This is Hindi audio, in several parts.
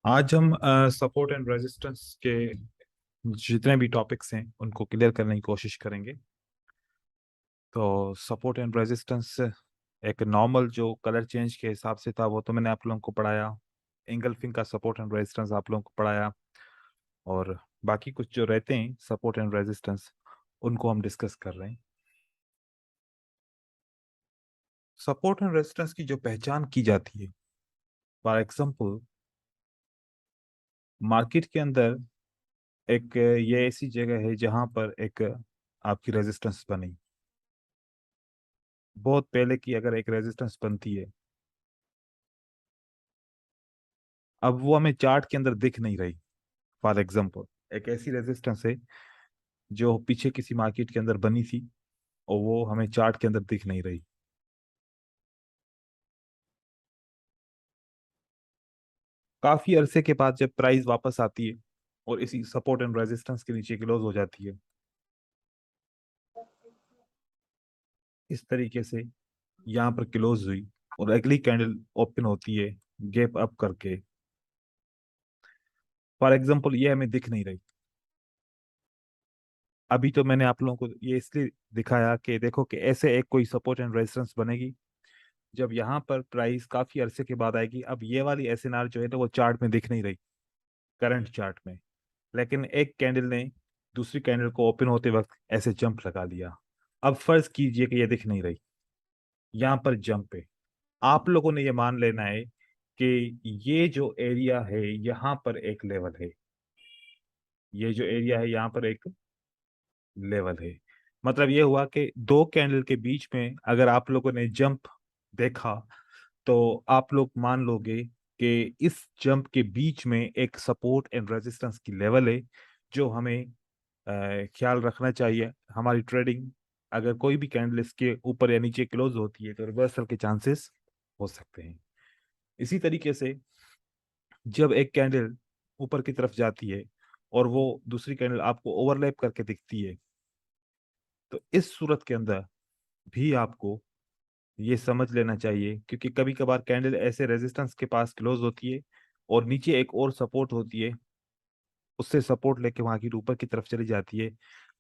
आज हम सपोर्ट एंड रेजिस्टेंस के जितने भी टॉपिक्स हैं उनको क्लियर करने की कोशिश करेंगे। तो सपोर्ट एंड रेजिस्टेंस एक नॉर्मल जो कलर चेंज के हिसाब से था वो तो मैंने आप लोगों को पढ़ाया। एंगल्फिंग का सपोर्ट एंड रेजिस्टेंस आप लोगों को पढ़ाया। और बाकी कुछ जो रहते हैं सपोर्ट एंड रेजिस्टेंस उनको हम डिस्कस कर रहे हैं। सपोर्ट एंड रेजिस्टेंस की जो पहचान की जाती है, फॉर एग्जांपल मार्केट के अंदर एक ये ऐसी जगह है जहां पर एक आपकी रेजिस्टेंस बनी। बहुत पहले की अगर एक रेजिस्टेंस बनती है, अब वो हमें चार्ट के अंदर दिख नहीं रही। फॉर एग्जांपल एक ऐसी रेजिस्टेंस है जो पीछे किसी मार्केट के अंदर बनी थी और वो हमें चार्ट के अंदर दिख नहीं रही। काफी अरसे के बाद जब प्राइस वापस आती है और इसी सपोर्ट एंड रेजिस्टेंस के नीचे क्लोज हो जाती है, इस तरीके से यहाँ पर क्लोज हुई और अगली कैंडल ओपन होती है गैप अप करके। फॉर एग्जांपल ये हमें दिख नहीं रही। अभी तो मैंने आप लोगों को ये इसलिए दिखाया कि देखो कि ऐसे एक कोई सपोर्ट एंड रेजिस्टेंस बनेगी जब यहाँ पर प्राइस काफी अरसे के बाद आएगी। अब ये वाली एसएनआर जो है ना वो चार्ट में दिख नहीं रही, करंट चार्ट में। लेकिन एक कैंडल ने दूसरी कैंडल को ओपन होते वक्त ऐसे जंप लगा लिया। अब फर्ज कीजिए कि ये दिख नहीं रही, यहाँ पर जंप है। आप लोगों ने ये मान लेना है कि ये जो एरिया है यहाँ पर एक लेवल है, ये जो एरिया है यहाँ पर एक लेवल है। मतलब ये हुआ कि दो कैंडल के बीच में अगर आप लोगों ने जंप देखा तो आप लोग मान लोगे कि इस जंप के बीच में एक सपोर्ट एंड रेजिस्टेंस की लेवल है जो हमें ख्याल रखना चाहिए। हमारी ट्रेडिंग अगर कोई भी कैंडल इसके ऊपर या नीचे क्लोज होती है तो रिवर्सल के चांसेस हो सकते हैं। इसी तरीके से जब एक कैंडल ऊपर की तरफ जाती है और वो दूसरी कैंडल आपको ओवरलैप करके दिखती है, तो इस सूरत के अंदर भी आपको ये समझ लेना चाहिए, क्योंकि कभी कभार कैंडल ऐसे रेजिस्टेंस के पास क्लोज होती है और नीचे एक और सपोर्ट होती है, उससे सपोर्ट लेके वहां की ऊपर की तरफ चली जाती है।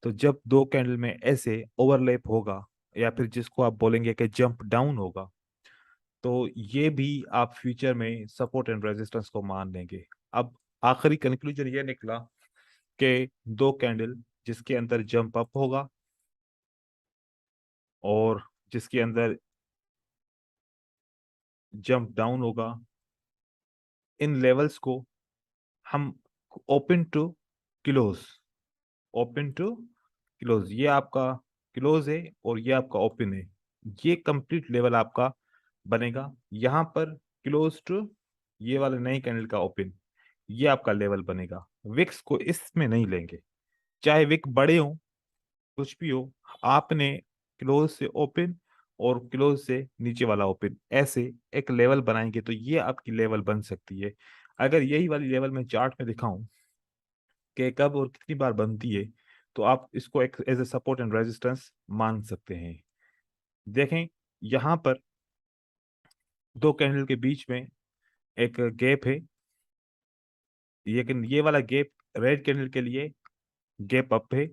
तो जब दो कैंडल में ऐसे ओवरलैप होगा या फिर जिसको आप बोलेंगे कि जंप डाउन होगा, तो ये भी आप फ्यूचर में सपोर्ट एंड रेजिस्टेंस को मान लेंगे। अब आखिरी कंक्लूजन ये निकला कि दो कैंडल जिसके अंदर जंप अप होगा और जिसके अंदर जंप डाउन होगा, इन लेवल्स को हम open to close, open to close, ये आपका क्लोज है और ये आपका ओपन है, ये कंप्लीट लेवल आपका बनेगा। यहाँ पर क्लोज टू ये वाले नई कैंडल का ओपन, ये आपका लेवल बनेगा। विक्स को इसमें नहीं लेंगे, चाहे विक बड़े हो कुछ भी हो, आपने क्लोज से ओपन और क्लोज से नीचे वाला ओपन ऐसे एक लेवल बनाएंगे तो ये आपकी लेवल बन सकती है। अगर यही वाली लेवल मैं चार्ट में दिखाऊं कि कब और कितनी बार बनती है, तो आप इसको एक as a support and resistance मान सकते हैं। देखें यहाँ पर दो कैंडल के बीच में एक गैप है, लेकिन ये वाला गैप रेड कैंडल के लिए गैप अप है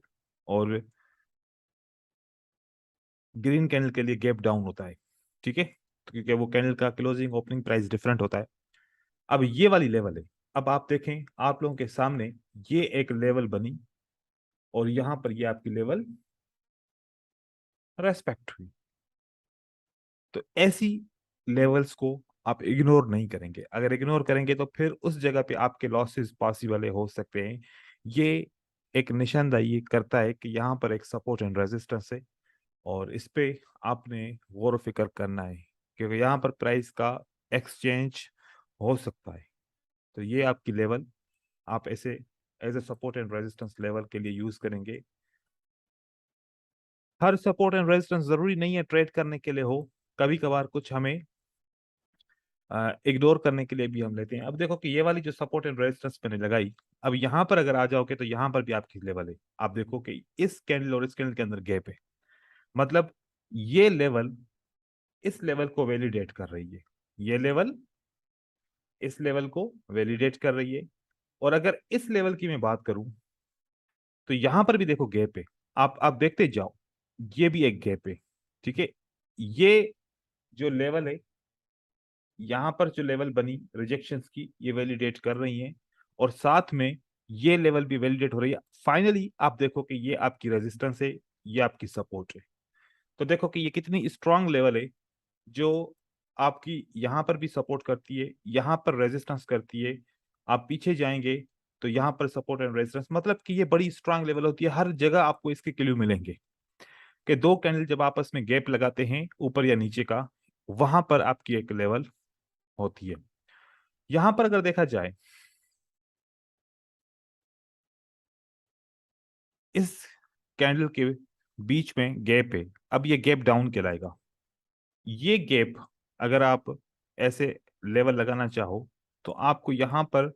और ग्रीन कैंडल के लिए गैप डाउन होता है। ठीक है, तो क्योंकि वो कैंडल का क्लोजिंग ओपनिंग प्राइस डिफरेंट होता है। अब ये वाली लेवल है। अब आप देखें आप लोगों के सामने ये एक लेवल बनी और यहां पर ये आपकी लेवल रेस्पेक्ट हुई। तो ऐसी लेवल्स को आप इग्नोर नहीं करेंगे। अगर इग्नोर करेंगे तो फिर उस जगह पे आपके लॉसेस पॉसिबल हो सकते हैं। ये एक निशानदाही करता है कि यहाँ पर एक सपोर्ट एंड रेजिस्टेंस है और इस पे आपने गौर फिक्र करना है, क्योंकि यहाँ पर प्राइस का एक्सचेंज हो सकता है। तो ये आपकी लेवल आप ऐसे as a support and resistance level के लिए यूज करेंगे। हर सपोर्ट एंड रेजिस्टेंस जरूरी नहीं है ट्रेड करने के लिए हो, कभी कभार कुछ हमें इग्नोर करने के लिए भी हम लेते हैं। अब देखो कि ये वाली जो सपोर्ट एंड रेजिस्टेंस मैंने लगाई, अब यहाँ पर अगर आ जाओगे तो यहाँ पर भी आपकी लेवल है। आप देखो कि इस कैंडल और इस कैंडल के अंदर गैप है, मतलब ये लेवल इस लेवल को वैलिडेट कर रही है। ये लेवल इस लेवल को वैलिडेट कर रही है। और अगर इस लेवल की मैं बात करूं तो यहां पर भी देखो गैप है। आप देखते जाओ, ये भी एक गैप है। ठीक है, ये जो लेवल है, यहां पर जो लेवल बनी रिजेक्शंस की, ये वैलिडेट कर रही हैं, और साथ में ये लेवल भी वैलिडेट हो रही है। फाइनली आप देखो कि ये आपकी रेजिस्टेंस है, ये आपकी सपोर्ट है। तो देखो कि ये कितनी स्ट्रांग लेवल है, जो आपकी यहां पर भी सपोर्ट करती है, यहां पर रेजिस्टेंस करती है। आप पीछे जाएंगे तो यहां पर सपोर्ट एंड रेजिस्टेंस, मतलब कि ये बड़ी स्ट्रांग लेवल होती है। हर जगह आपको इसके क्लू मिलेंगे कि दो कैंडल जब आपस में गैप लगाते हैं ऊपर या नीचे का, वहां पर आपकी एक लेवल होती है। यहां पर अगर देखा जाए, इस कैंडल के बीच में गैप है, अब ये गैप डाउन कहलाएगा। ये गैप अगर आप ऐसे लेवल लगाना चाहो तो आपको यहां पर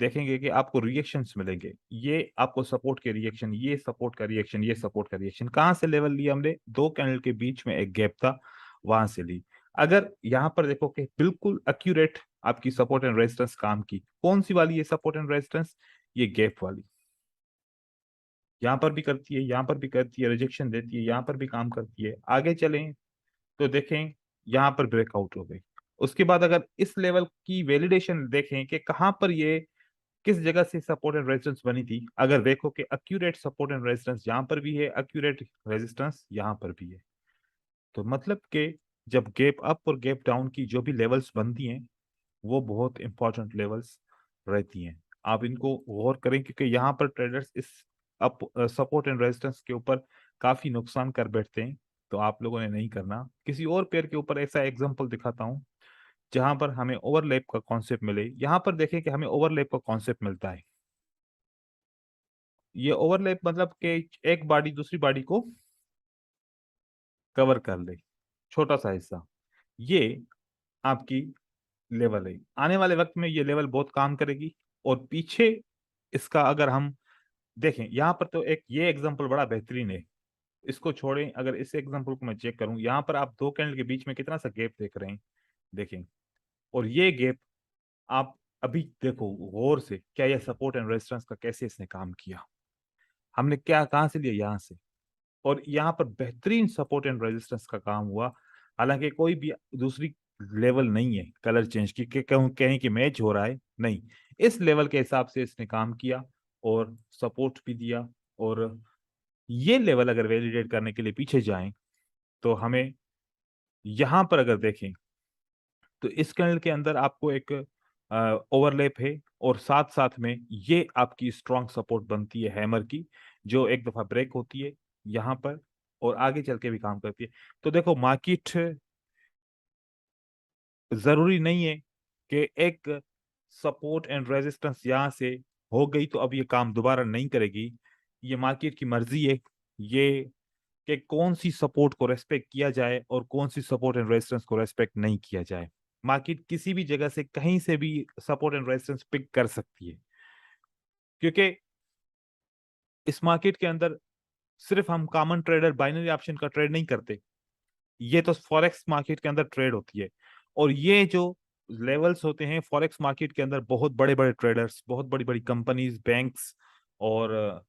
देखेंगे कि आपको रिएक्शंस मिलेंगे। ये आपको सपोर्ट के रिएक्शन, ये सपोर्ट का रिएक्शन, ये सपोर्ट का रिएक्शन। कहां से लेवल लिया हमने? दो कैंडल के बीच में एक गैप था, वहां से ली। अगर यहां पर देखो कि बिल्कुल एक्यूरेट आपकी सपोर्ट एंड रेजिस्टेंस काम की, कौन सी वाली? ये सपोर्ट एंड रेजिस्टेंस, ये गैप वाली। यहां पर भी करती है, यहां पर भी करती है, रिजेक्शन देती है, यहां पर भी काम करती है। आगे चलें तो देखें, यहां पर ब्रेकआउट हो गई। उसके बाद अगर इस लेवल की वैलिडेशन देखें कि कहां पर ये, किस जगह से सपोर्ट एंड रेजिस्टेंस बनी थी, अगर देखो कि एक्यूरेट सपोर्ट एंड रेजिस्टेंस यहां पर भी है, एक्यूरेट रेजिस्टेंस यहां पर भी है, तो मतलब कि जब गैप अप और गैप डाउन की जो भी लेवल्स बनती हैं, वो बहुत इंपॉर्टेंट लेवल्स रहती हैं। आप इनको गौर करें, क्योंकि यहाँ पर ट्रेडर्स इस अप सपोर्ट एंड रेजिस्टेंस के ऊपर काफी नुकसान कर बैठते हैं। तो आप लोगों ने नहीं करना। किसी और पेयर के ऊपर ऐसा एग्जांपल दिखाता हूँ जहां पर हमें ओवरलैप का कॉन्सेप्ट मिले। यहाँ पर देखें कि हमें ओवरलैप का कॉन्सेप्ट मिलता है। ये ओवरलैप मतलब कि एक बॉडी दूसरी बॉडी को कवर कर ले, छोटा सा हिस्सा। ये आपकी लेवल है। आने वाले वक्त में ये लेवल बहुत काम करेगी। और पीछे इसका अगर हम देखें, यहाँ पर तो एक ये एग्जांपल बड़ा बेहतरीन है। इसको छोड़ें, अगर इस एग्जांपल को मैं चेक करूं, यहाँ पर आप दो कैंडल के बीच में कितना सा गैप देख रहे हैं, देखें। और ये गैप आप अभी देखो गौर से, क्या यह सपोर्ट एंड रेजिस्टेंस का कैसे इसने काम किया। हमने क्या कहाँ से लिया? यहाँ से। और यहाँ पर बेहतरीन सपोर्ट एंड रेजिस्टेंस का काम हुआ। हालांकि कोई भी दूसरी लेवल नहीं है कलर चेंज की कि कहूँ कहीं कि मैच हो रहा है, नहीं। इस लेवल के हिसाब से इसने काम किया और सपोर्ट भी दिया। और ये लेवल अगर वैलिडेट करने के लिए पीछे जाएं तो हमें यहां पर अगर देखें तो इस कैंडल के अंदर आपको एक ओवरलैप है, और साथ साथ में ये आपकी स्ट्रॉन्ग सपोर्ट बनती है हैमर की, जो एक दफा ब्रेक होती है यहां पर और आगे चल के भी काम करती है। तो देखो, मार्केट जरूरी नहीं है कि एक सपोर्ट एंड रेजिस्टेंस यहां से हो गई तो अब ये काम दोबारा नहीं करेगी। ये मार्केट की मर्जी है, ये कि कौन सी सपोर्ट को रेस्पेक्ट किया जाए और कौन सी सपोर्ट एंड रेजिस्टेंस को रेस्पेक्ट नहीं किया जाए। मार्केट किसी भी जगह से कहीं से भी सपोर्ट एंड रेजिस्टेंस पिक कर सकती है, क्योंकि इस मार्केट के अंदर सिर्फ हम कॉमन ट्रेडर बाइनरी ऑप्शन का ट्रेड नहीं करते, ये तो फॉरेक्स मार्केट के अंदर ट्रेड होती है। और ये जो लेवल्स होते हैं फॉरेक्स मार्केट के अंदर, बहुत बड़े बड़े ट्रेडर्स, बहुत बड़ी बड़ी कंपनीज, बैंक्स और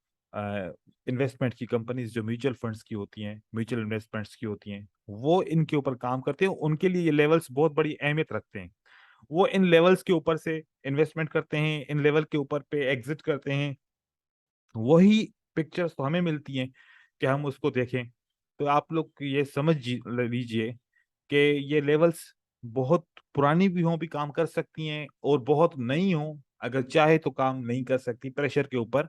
इन्वेस्टमेंट की कंपनीज जो म्यूचुअल फंड्स की होती हैं, म्यूचुअल इन्वेस्टमेंट्स की होती हैं, वो इनके ऊपर काम करते हैं। उनके लिए ये लेवल्स बहुत बड़ी अहमियत रखते हैं। वो इन लेवल्स के ऊपर से इन्वेस्टमेंट करते हैं, इन लेवल के ऊपर पे एग्जिट करते हैं। वही पिक्चर्स तो हमें मिलती हैं कि हम उसको देखें। तो आप लोग ये समझ लीजिए कि ये लेवल्स बहुत पुरानी भी हों भी काम कर सकती हैं, और बहुत नई हों अगर चाहे तो काम नहीं कर सकती। प्रेशर के ऊपर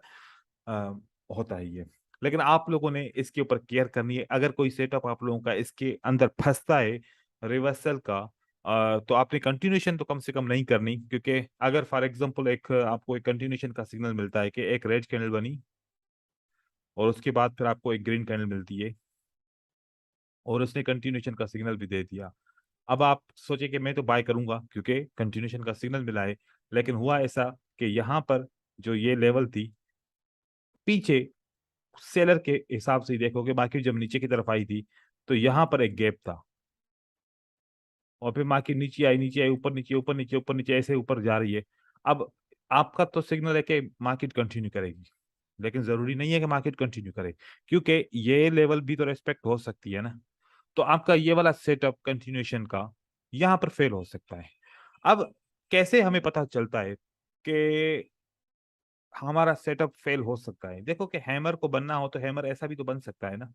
आ, होता है ये। लेकिन आप लोगों ने इसके ऊपर केयर करनी है। अगर कोई सेटअप आप लोगों का इसके अंदर फंसता है रिवर्सल का, तो आपने कंटिन्यूशन तो कम से कम नहीं करनी। क्योंकि अगर फॉर एग्जांपल एक आपको एक कंटिन्यूशन का सिग्नल मिलता है कि एक रेड कैंडल बनी और उसके बाद फिर आपको एक ग्रीन कैंडल मिलती है और उसने कंटिन्यूशन का सिग्नल भी दे दिया, अब आप सोचे कि मैं तो बाय करूंगा क्योंकि कंटिन्यूशन का सिग्नल मिला है। लेकिन हुआ ऐसा कि यहाँ पर जो ये लेवल थी, पीछे सेलर के हिसाब से ही देखोगे, बाकी जब नीचे की तरफ आई थी तो यहाँ पर एक गैप था। और फिर मार्केट नीचे आई, ऊपर नीचे, ऊपर नीचे, ऊपर नीचे, ऐसे ऊपर जा रही है। अब आपका तो सिग्नल है कि मार्केट कंटिन्यू करेगी, लेकिन जरूरी नहीं है कि मार्केट कंटिन्यू करे, क्योंकि ये लेवल भी तो रेस्पेक्ट हो सकती है ना। तो आपका ये वाला सेटअप कंटिन्यूएशन का यहाँ पर फेल हो सकता है। अब कैसे हमें पता चलता है कि हमारा सेटअप फेल हो सकता है? देखो कि हैमर को बनना हो तो हैमर ऐसा भी तो बन सकता है ना।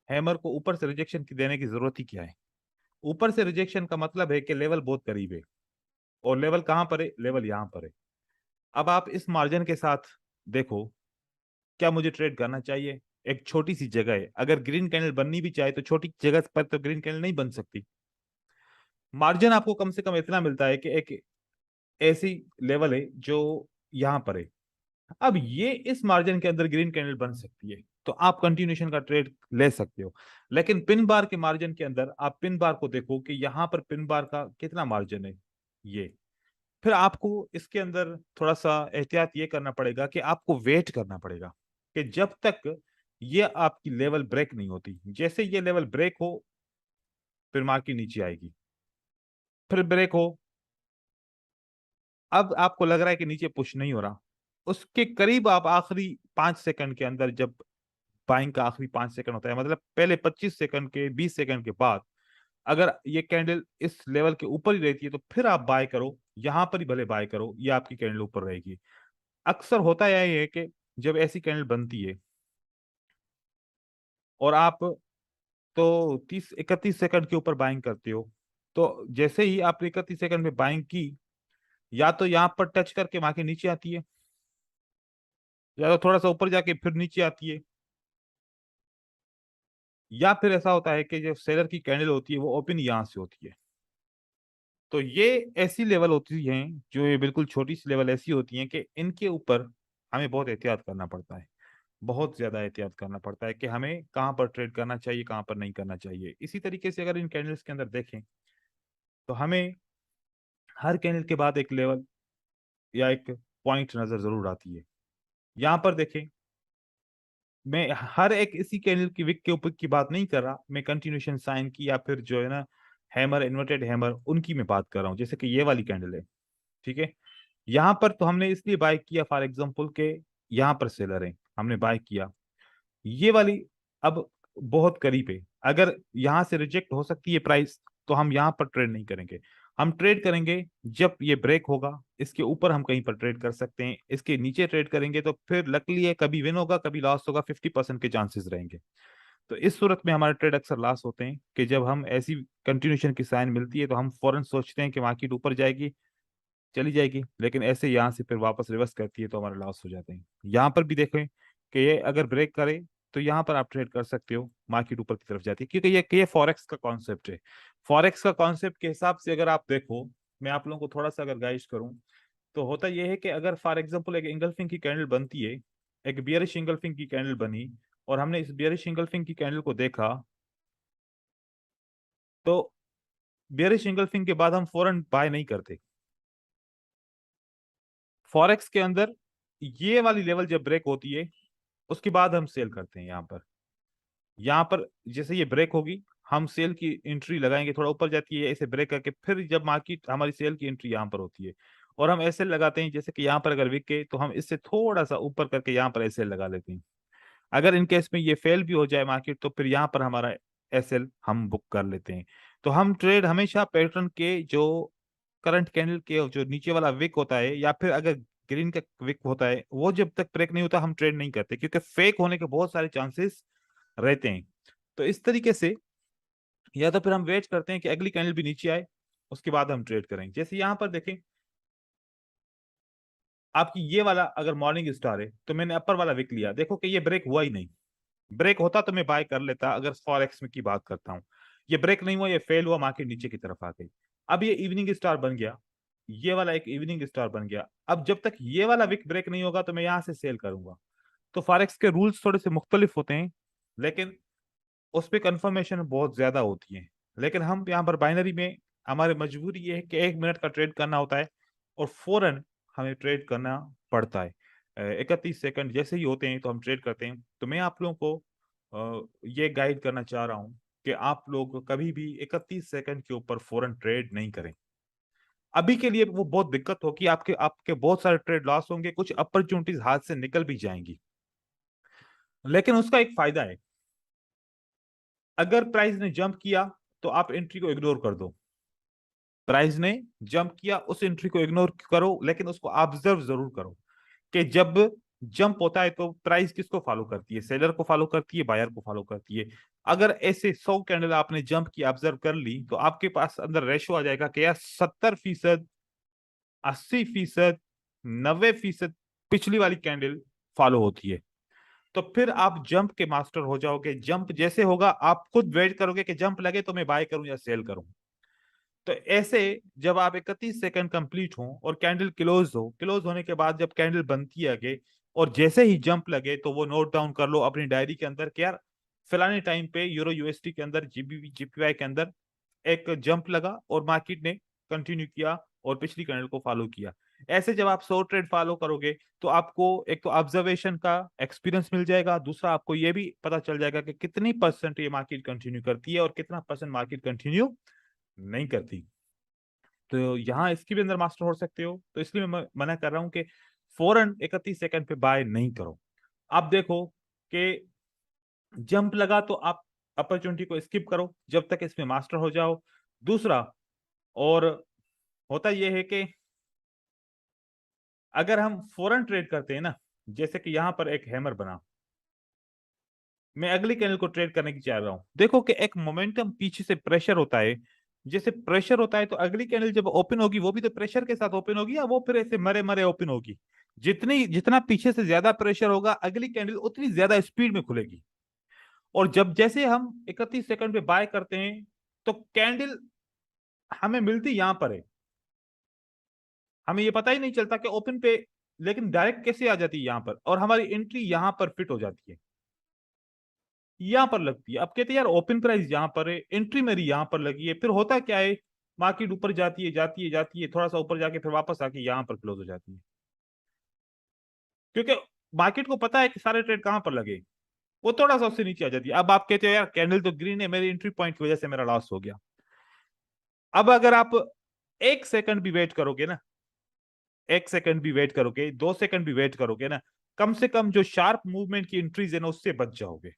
हैमर को ऊपर से रिजेक्शन की देने की जरूरत ही क्या है? ऊपर से रिजेक्शन का मतलब है कि लेवल बहुत करीब है, और लेवल कहां पर है? लेवल यहां पर है। अब आप इस मार्जिन के साथ देखो, क्या मुझे ट्रेड करना चाहिए? एक छोटी सी जगह है, अगर ग्रीन कैंडल बननी भी चाहे तो छोटी जगह पर तो ग्रीन कैंडल नहीं बन सकती। मार्जिन आपको कम से कम इतना मिलता है कि एक ऐसी लेवल है जो यहां पर है। अब ये इस मार्जिन के अंदर ग्रीन कैंडल बन सकती है, तो आप कंटिन्यूएशन का ट्रेड ले सकते हो। लेकिन पिन बार के मार्जिन के अंदर आप पिन बार को देखो कि यहां पर पिन बार का कितना मार्जिन है, ये। फिर आपको इसके अंदर थोड़ा सा एहतियात ये करना पड़ेगा कि आपको वेट करना पड़ेगा कि जब तक ये आपकी लेवल ब्रेक नहीं होती। जैसे ये लेवल ब्रेक हो, फिर मार्केट नीचे आएगी, फिर ब्रेक हो। अब आपको लग रहा है कि नीचे पुश नहीं हो रहा, उसके करीब आप आखिरी 5 सेकंड के अंदर, जब बाइंग का आखिरी 5 सेकंड होता है, मतलब पहले 25 सेकंड के, 20 सेकंड के बाद, अगर ये कैंडल इस लेवल के ऊपर ही रहती है तो फिर आप बाय करो, यहां पर ही भले बाय करो, ये आपकी कैंडल ऊपर रहेगी। अक्सर होता यह है कि जब ऐसी कैंडल बनती है और आप तो 30 31 सेकंड के ऊपर बाइंग करते हो, तो जैसे ही आप 31 सेकंड में बाइंग की, या तो यहां पर टच करके मार्केट नीचे आती है, या तो थोड़ा सा ऊपर जाके फिर नीचे आती है, या फिर ऐसा होता है कि जो सेलर की कैंडल होती है वो ओपन यहां से होती है। तो ये ऐसी लेवल होती हैं, जो ये बिल्कुल छोटी सी लेवल ऐसी होती हैं कि इनके ऊपर हमें बहुत एहतियात करना पड़ता है। बहुत ज्यादा एहतियात करना पड़ता है कि हमें कहाँ पर ट्रेड करना चाहिए, कहाँ पर नहीं करना चाहिए। इसी तरीके से अगर इन कैंडल्स के अंदर देखें, तो हमें हर कैंडल के बाद एक लेवल या एक पॉइंट नजर जरूर आती है। यहाँ पर देखें, मैं हर एक इसी कैंडल की विक के ऊपर की बात नहीं कर रहा, मैं कंटिन्यूशन साइन की या फिर जो है ना हैमर, इन्वर्टेड हैमर, उनकी मैं बात कर रहा हूँ। जैसे कि ये वाली कैंडल है, ठीक है। यहाँ पर तो हमने इसलिए बाय किया फॉर एग्जांपल के यहाँ पर सेलर है, हमने बाय किया ये वाली। अब बहुत करीब है, अगर यहाँ से रिजेक्ट हो सकती है प्राइस, तो हम यहाँ पर ट्रेड नहीं करेंगे। हम ट्रेड करेंगे जब ये ब्रेक होगा, इसके ऊपर हम कहीं पर ट्रेड कर सकते हैं, इसके नीचे ट्रेड करेंगे तो फिर लकली है, कभी विन होगा कभी लॉस होगा, 50% के चांसेस रहेंगे। तो इस सूरत में हमारे ट्रेड अक्सर लॉस होते हैं कि जब हम ऐसी कंटिन्यूशन की साइन मिलती है तो हम फौरन सोचते हैं कि मार्केट ऊपर जाएगी, चली जाएगी, लेकिन ऐसे यहाँ से फिर वापस रिवर्स करती है तो हमारे लॉस हो जाते हैं। यहाँ पर भी देखें कि ये अगर ब्रेक करे तो यहाँ पर आप ट्रेड कर सकते हो, मार्केट ऊपर की तरफ जाती है, क्योंकि ये फॉरेक्स का कॉन्सेप्ट है। फॉरेक्स का कॉन्सेप्ट के हिसाब से अगर आप देखो, मैं आप लोगों को थोड़ा सा अगर गाइड करूं, तो होता यह है कि अगर फॉर एग्जाम्पल एक इंगल्फिंग की कैंडल बनती है, एक बियरिश इंगल्फिंग की कैंडल बनी, और हमने इस बियरिश इंगल्फिंग की कैंडल को देखा, तो बियरिश इंगल्फिंग के बाद हम फौरन बाय नहीं करते। फॉरेक्स के अंदर ये वाली लेवल जब ब्रेक होती है, उसके बाद हम सेल करते हैं। यहाँ पर जैसे ये ब्रेक होगी, हम सेल की एंट्री लगाएंगे, थोड़ा ऊपर जाती है ऐसे ब्रेक करके, फिर जब मार्केट, हमारी सेल की एंट्री यहाँ पर होती है, और हम ऐसे लगाते हैं जैसे कि यहाँ पर अगर विक के, तो हम इससे थोड़ा सा ऊपर करके यहाँ पर ऐसे लगा लेते हैं। अगर इन केस में ये फेल भी हो जाए मार्केट, तो फिर यहाँ पर हमारा एसएल हम बुक कर लेते हैं। तो हम ट्रेड हमेशा पैटर्न के जो करंट कैंडल के जो नीचे वाला विक होता है, या फिर अगर ग्रीन का विक होता है, वो जब तक ब्रेक नहीं होता हम ट्रेड नहीं करते, क्योंकि फेक होने के बहुत सारे चांसेस रहते हैं। तो इस तरीके से या तो फिर हम वेट करते हैं कि अगली कैंडल भी नीचे आए, उसके बाद हम ट्रेड करेंगे। जैसे यहाँ पर देखें, आपकी ये वाला अगर मॉर्निंग स्टार है, तो मैंने अपर वाला विक लिया, देखो कि ये ब्रेक हुआ ही नहीं। ब्रेक होता तो मैं बाय कर लेता, अगर फॉरेक्स में की बात करता हूँ। ये ब्रेक नहीं हुआ, ये फेल हुआ, मार्केट नीचे की तरफ आ गई। अब ये इवनिंग स्टार बन गया, ये वाला एक इवनिंग स्टार बन गया। अब जब तक ये वाला विक ब्रेक नहीं होगा तो मैं यहां से सेल करूंगा। तो फॉरेक्स के रूल्स थोड़े से मुख्तलिफ होते हैं, लेकिन उस पर कंफर्मेशन बहुत ज्यादा होती है। लेकिन हम यहाँ पर बाइनरी में हमारी मजबूरी ये है कि 1 मिनट का ट्रेड करना होता है, और फौरन हमें ट्रेड करना पड़ता है। 31 सेकंड जैसे ही होते हैं तो हम ट्रेड करते हैं। तो मैं आप लोगों को ये गाइड करना चाह रहा हूँ कि आप लोग कभी भी 31 सेकंड के ऊपर फौरन ट्रेड नहीं करें। अभी के लिए वो बहुत दिक्कत होगी, आपके आपके बहुत सारे ट्रेड लॉस होंगे, कुछ अपॉर्चुनिटीज हाथ से निकल भी जाएंगी। लेकिन उसका एक फायदा है, अगर प्राइस ने जंप किया तो आप एंट्री को इग्नोर कर दो। प्राइस ने जंप किया, उस एंट्री को इग्नोर करो, लेकिन उसको ऑब्जर्व जरूर करो कि जब जंप होता है तो प्राइस किसको फॉलो करती है, सेलर को फॉलो करती है, बायर को फॉलो करती है। अगर ऐसे 100 कैंडल आपने जंप की ऑब्जर्व कर ली तो आपके पास अंदर रेशो आ जाएगा कि यार 70%, 80%, 90% पिछली वाली कैंडल फॉलो होती है। तो फिर आप जंप के मास्टर हो जाओगे। जंप जैसे होगा आप खुद वेट करोगे कि जंप लगे तो मैं बाय करूं या सेल करूं। तो ऐसे जब आप 31 सेकंड कंप्लीट हो और कैंडल क्लोज होने के बाद जब कैंडल बनती है आगे और जैसे ही जंप लगे तो वो नोट डाउन कर लो अपनी डायरी के अंदर कि यार फलाने टाइम पे यूरो यूएसटी के अंदर, जीबीवी जीपीवाई के अंदर एक जंप लगा और मार्केट ने कंटिन्यू किया और पिछली कैंडल को फॉलो किया। ऐसे जब आप 100 ट्रेड फॉलो करोगे तो आपको एक तो ऑब्जर्वेशन का एक्सपीरियंस मिल जाएगा, दूसरा आपको ये भी पता चल जाएगा कि कितनी परसेंट ये मार्केट कंटिन्यू करती है और कितना परसेंट मार्केट कंटिन्यू नहीं करती। तो यहाँ इसकी भी अंदर मास्टर हो सकते हो। तो इसलिए मैं मना कर रहा हूँ कि फौरन 31 सेकंड पे बाय नहीं करो। आप देखो कि जंप लगा तो आप अपॉर्चुनिटी को स्किप करो जब तक इसमें मास्टर हो जाओ। दूसरा, और होता यह है कि अगर हम फौरन ट्रेड करते हैं ना, जैसे कि यहां पर एक हैमर बना, मैं अगली कैंडल को ट्रेड करने की चाह रहा हूं, देखो कि एक मोमेंटम पीछे से प्रेशर होता है। जैसे प्रेशर होता है तो अगली कैंडल जब ओपन होगी वो भी तो प्रेशर के साथ ओपन होगी, या वो फिर ऐसे मरे मरे ओपन होगी? जितना पीछे से ज्यादा प्रेशर होगा अगली कैंडल उतनी ज्यादा स्पीड में खुलेगी। और जब जैसे हम 31 सेकंड पे बाय करते हैं तो कैंडल हमें मिलती यहां पर है, हमें ये पता ही नहीं चलता कि ओपन पे, लेकिन डायरेक्ट कैसे आ जाती है यहां पर और हमारी एंट्री यहां पर फिट हो जाती है, यहां पर लगती है। अब कहते हैं यार ओपन प्राइस यहां पर है, एंट्री मेरी यहां पर लगी है, फिर होता क्या है, मार्केट ऊपर जाती है जाती है जाती है, थोड़ा सा ऊपर जाके फिर वापस आके यहां पर क्लोज हो जाती है, क्योंकि मार्केट को पता है कि सारे ट्रेड कहां पर लगे। वो थोड़ा सा उससे नीचे आ जाती है। अब आप कहते हो यार कैंडल तो ग्रीन है, मेरी एंट्री पॉइंट की वजह से मेरा लॉस हो गया। अब अगर आप 1 सेकंड भी वेट करोगे ना, 1 सेकंड भी वेट करोगे, 2 सेकंड भी वेट करोगे ना, कम से कम जो शार्प मूवमेंट की एंट्रीज है ना उससे बच जाओगे।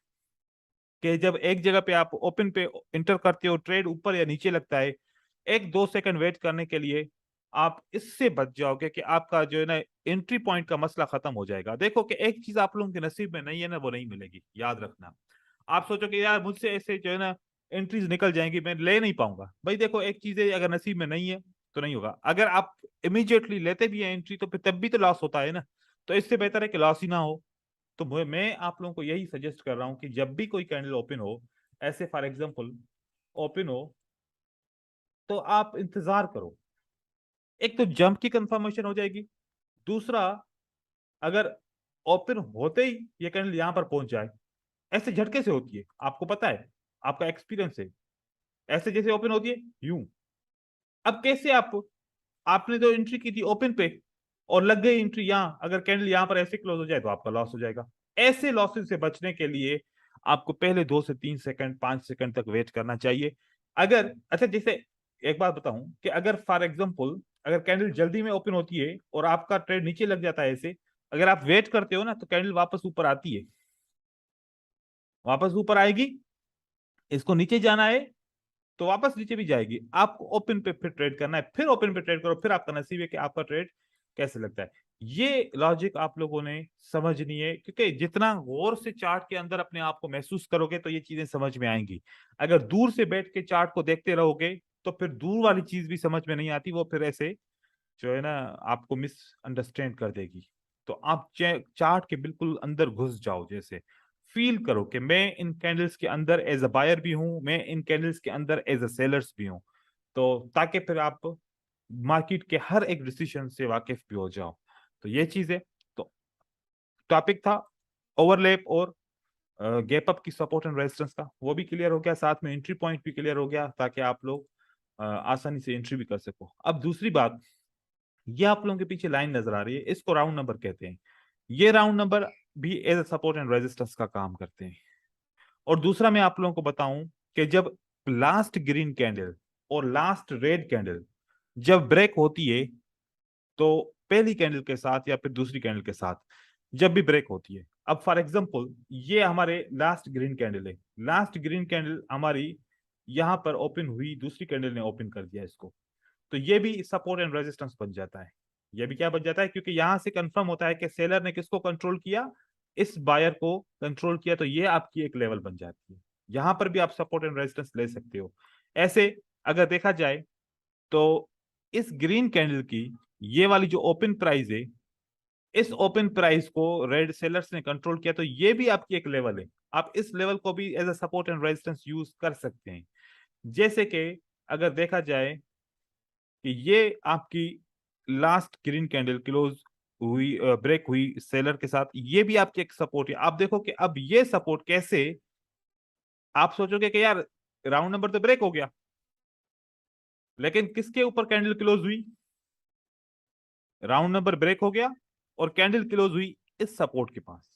कि जब एक जगह पे आप ओपन पे इंटर करते हो, ट्रेड ऊपर या नीचे लगता है, 1-2 सेकंड वेट करने के लिए आप इससे बच जाओगे कि आपका जो है ना एंट्री पॉइंट का मसला खत्म हो जाएगा। देखो कि एक चीज आप लोगों के नसीब में नहीं है ना, वो नहीं मिलेगी, याद रखना। आप सोचो कि यार मुझसे ऐसे जो है ना एंट्रीज निकल जाएंगी, मैं ले नहीं पाऊंगा। भाई देखो एक चीज है, अगर नसीब में नहीं है तो नहीं होगा। अगर आप इमीडिएटली लेते भी हैं एंट्री तो फिर तब भी तो लॉस होता है ना। तो इससे बेहतर है कि लॉस ही ना हो। तो मैं आप लोगों को यही सजेस्ट कर रहा हूं कि जब भी कोई कैंडल ओपन हो, ऐसे फॉर एग्जांपल ओपन हो, तो आप इंतजार करो। एक तो जंप की कंफर्मेशन हो जाएगी, दूसरा अगर ओपन होते ही ये कैंडल यहां पर पहुंच जाए, ऐसे झटके से होती है, आपको पता है, आपका एक्सपीरियंस है, ऐसे जैसे ओपन होती है यूं। अब कैसे आपने तो एंट्री की थी ओपन पे और लग गई एंट्री यहां, अगर कैंडल यहां पर ऐसे क्लोज हो जाए तो आपका लॉस हो जाएगा। ऐसे लॉसेस से बचने के लिए आपको पहले 2 से 3 सेकंड, 5 सेकंड तक वेट करना चाहिए। अगर अच्छा, जैसे एक बात बताऊं कि अगर फॉर एग्जांपल अगर कैंडल जल्दी में ओपन होती है और आपका ट्रेड नीचे लग जाता है ऐसे, अगर आप वेट करते हो ना तो कैंडल वापस ऊपर आती है, वापस ऊपर आएगी, इसको नीचे जाना है तो वापस नीचे भी जाएगी। आपको ओपन पे फिर ट्रेड करना है, फिर ओपन पे ट्रेड करो, फिर आपका नसीब है कि आपका ट्रेड कैसे लगता है। ये लॉजिक आप लोगों ने समझनी है, क्योंकि जितना गौर से चार्ट के अंदर अपने आप को महसूस करोगे तो ये चीजें समझ में आएंगी। अगर दूर से बैठ के चार्ट को देखते रहोगे तो फिर दूर वाली चीज भी समझ में नहीं आती, वो फिर ऐसे जो है ना आपको मिस अंडरस्टैंड कर देगी। तो आप चार्ट के बिल्कुल अंदर घुस जाओ, जैसे फील करो कि मैं इन कैंडल्स के अंदर एज अ बायर भी हूं, मैं इन कैंडल्स के अंदर एज अ सेलर्स भी हूं। तो ताकि फिर आप मार्केट के हर एक डिसीजन से वाकिफ भी हो जाओ। तो ये चीज है। तो टॉपिक था ओवरलैप और गैप अप की सपोर्ट एंड रेजिस्टेंस का, वो भी क्लियर हो गया, साथ में एंट्री पॉइंट भी क्लियर हो गया ताकि आप लोग आसानी से एंट्री भी कर सको। अब दूसरी बात, ये आप लोगों के पीछे लाइन नजर आ रही है, इसको राउंड नंबर कहते हैं। ये राउंड नंबर भी as a support and resistance का काम करते हैं। और दूसरा मैं आप लोगों को बताऊं कि जब लास्ट ग्रीन कैंडल और लास्ट रेड कैंडल जब ब्रेक होती है, तो पहली कैंडल के साथ या फिर दूसरी कैंडल के साथ जब भी ब्रेक होती है, अब फॉर एग्जांपल ये हमारे लास्ट ग्रीन कैंडल है, लास्ट ग्रीन कैंडल हमारी यहां पर ओपन हुई, दूसरी कैंडल ने ओपन कर दिया इसको, तो ये भी सपोर्ट एंड रेजिस्टेंस बन जाता है। ये भी क्या बन जाता है, क्योंकि यहां से कंफर्म होता है कि सेलर ने किसको कंट्रोल किया, इस बायर को कंट्रोल किया, तो ये आपकी एक लेवल बन जाती है। यहां पर भी आप सपोर्ट एंड रेजिस्टेंस ले सकते हो। ऐसे अगर देखा जाए तो इस ग्रीन कैंडल की ये वाली जो ओपन प्राइस है, इस ओपन प्राइस को रेड सेलर्स ने कंट्रोल किया, तो ये भी आपकी एक लेवल है। आप इस लेवल को भी as a support and resistance use कर सकते हैं। जैसे कि अगर देखा जाए कि ये आपकी लास्ट ग्रीन कैंडल क्लोज हुई, ब्रेक हुई सेलर के साथ, ये भी आपकी एक सपोर्ट है। आप देखो कि अब ये सपोर्ट कैसे, आप सोचोगे कि यार राउंड नंबर तो ब्रेक हो गया, लेकिन किसके ऊपर कैंडल क्लोज हुई, राउंड नंबर ब्रेक हो गया और कैंडल क्लोज हुई इस सपोर्ट के पास।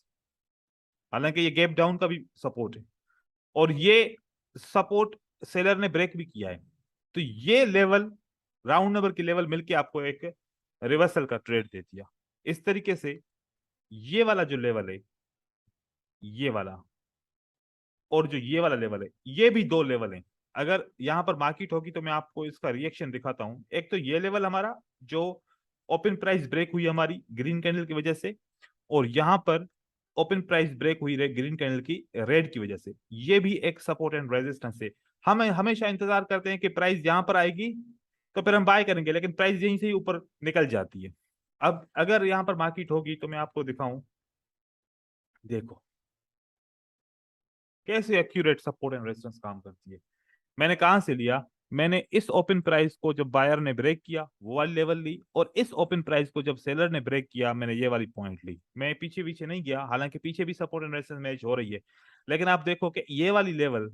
हालांकि ये गैप डाउन का भी सपोर्ट है और ये सपोर्ट सेलर ने ब्रेक भी किया है, तो ये लेवल, राउंड नंबर की लेवल मिलके आपको एक रिवर्सल का ट्रेड दे दिया। इस तरीके से ये वाला जो लेवल है, ये वाला और जो ये वाला लेवल है, ये भी दो लेवल हैं। अगर यहां पर मार्केट होगी तो मैं आपको इसका रिएक्शन दिखाता हूं। एक तो ये लेवल हमारा जो ओपन प्राइस ब्रेक हुई हमारी ग्रीन कैंडल की वजह से, और यहां पर ओपन प्राइस ब्रेक हुई ग्रीन कैंडल की रेड की वजह से, ये भी एक सपोर्ट एंड रेजिस्टेंस है। हम हमेशा इंतजार करते हैं कि प्राइस यहां पर आएगी तो फिर हम बाय करेंगे, लेकिन प्राइस यहीं से ही ऊपर निकल जाती है। अब अगर यहां पर मार्केट होगी तो मैं आपको दिखाऊं, देखो कैसे एक्यूरेट सपोर्ट एंड रेजिस्टेंस काम करती है। मैंने कहां से लिया, मैंने इस ओपन प्राइस को जब बायर ने ब्रेक किया वो वाली लेवल ली, और इस ओपन प्राइस को जब सेलर ने ब्रेक किया मैंने ये वाली पॉइंट ली। मैं पीछे पीछे नहीं गया, हालांकि पीछे भी सपोर्ट एंड रेजिस्टेंस मैच हो रही है, लेकिन आप देखो कि ये वाली लेवल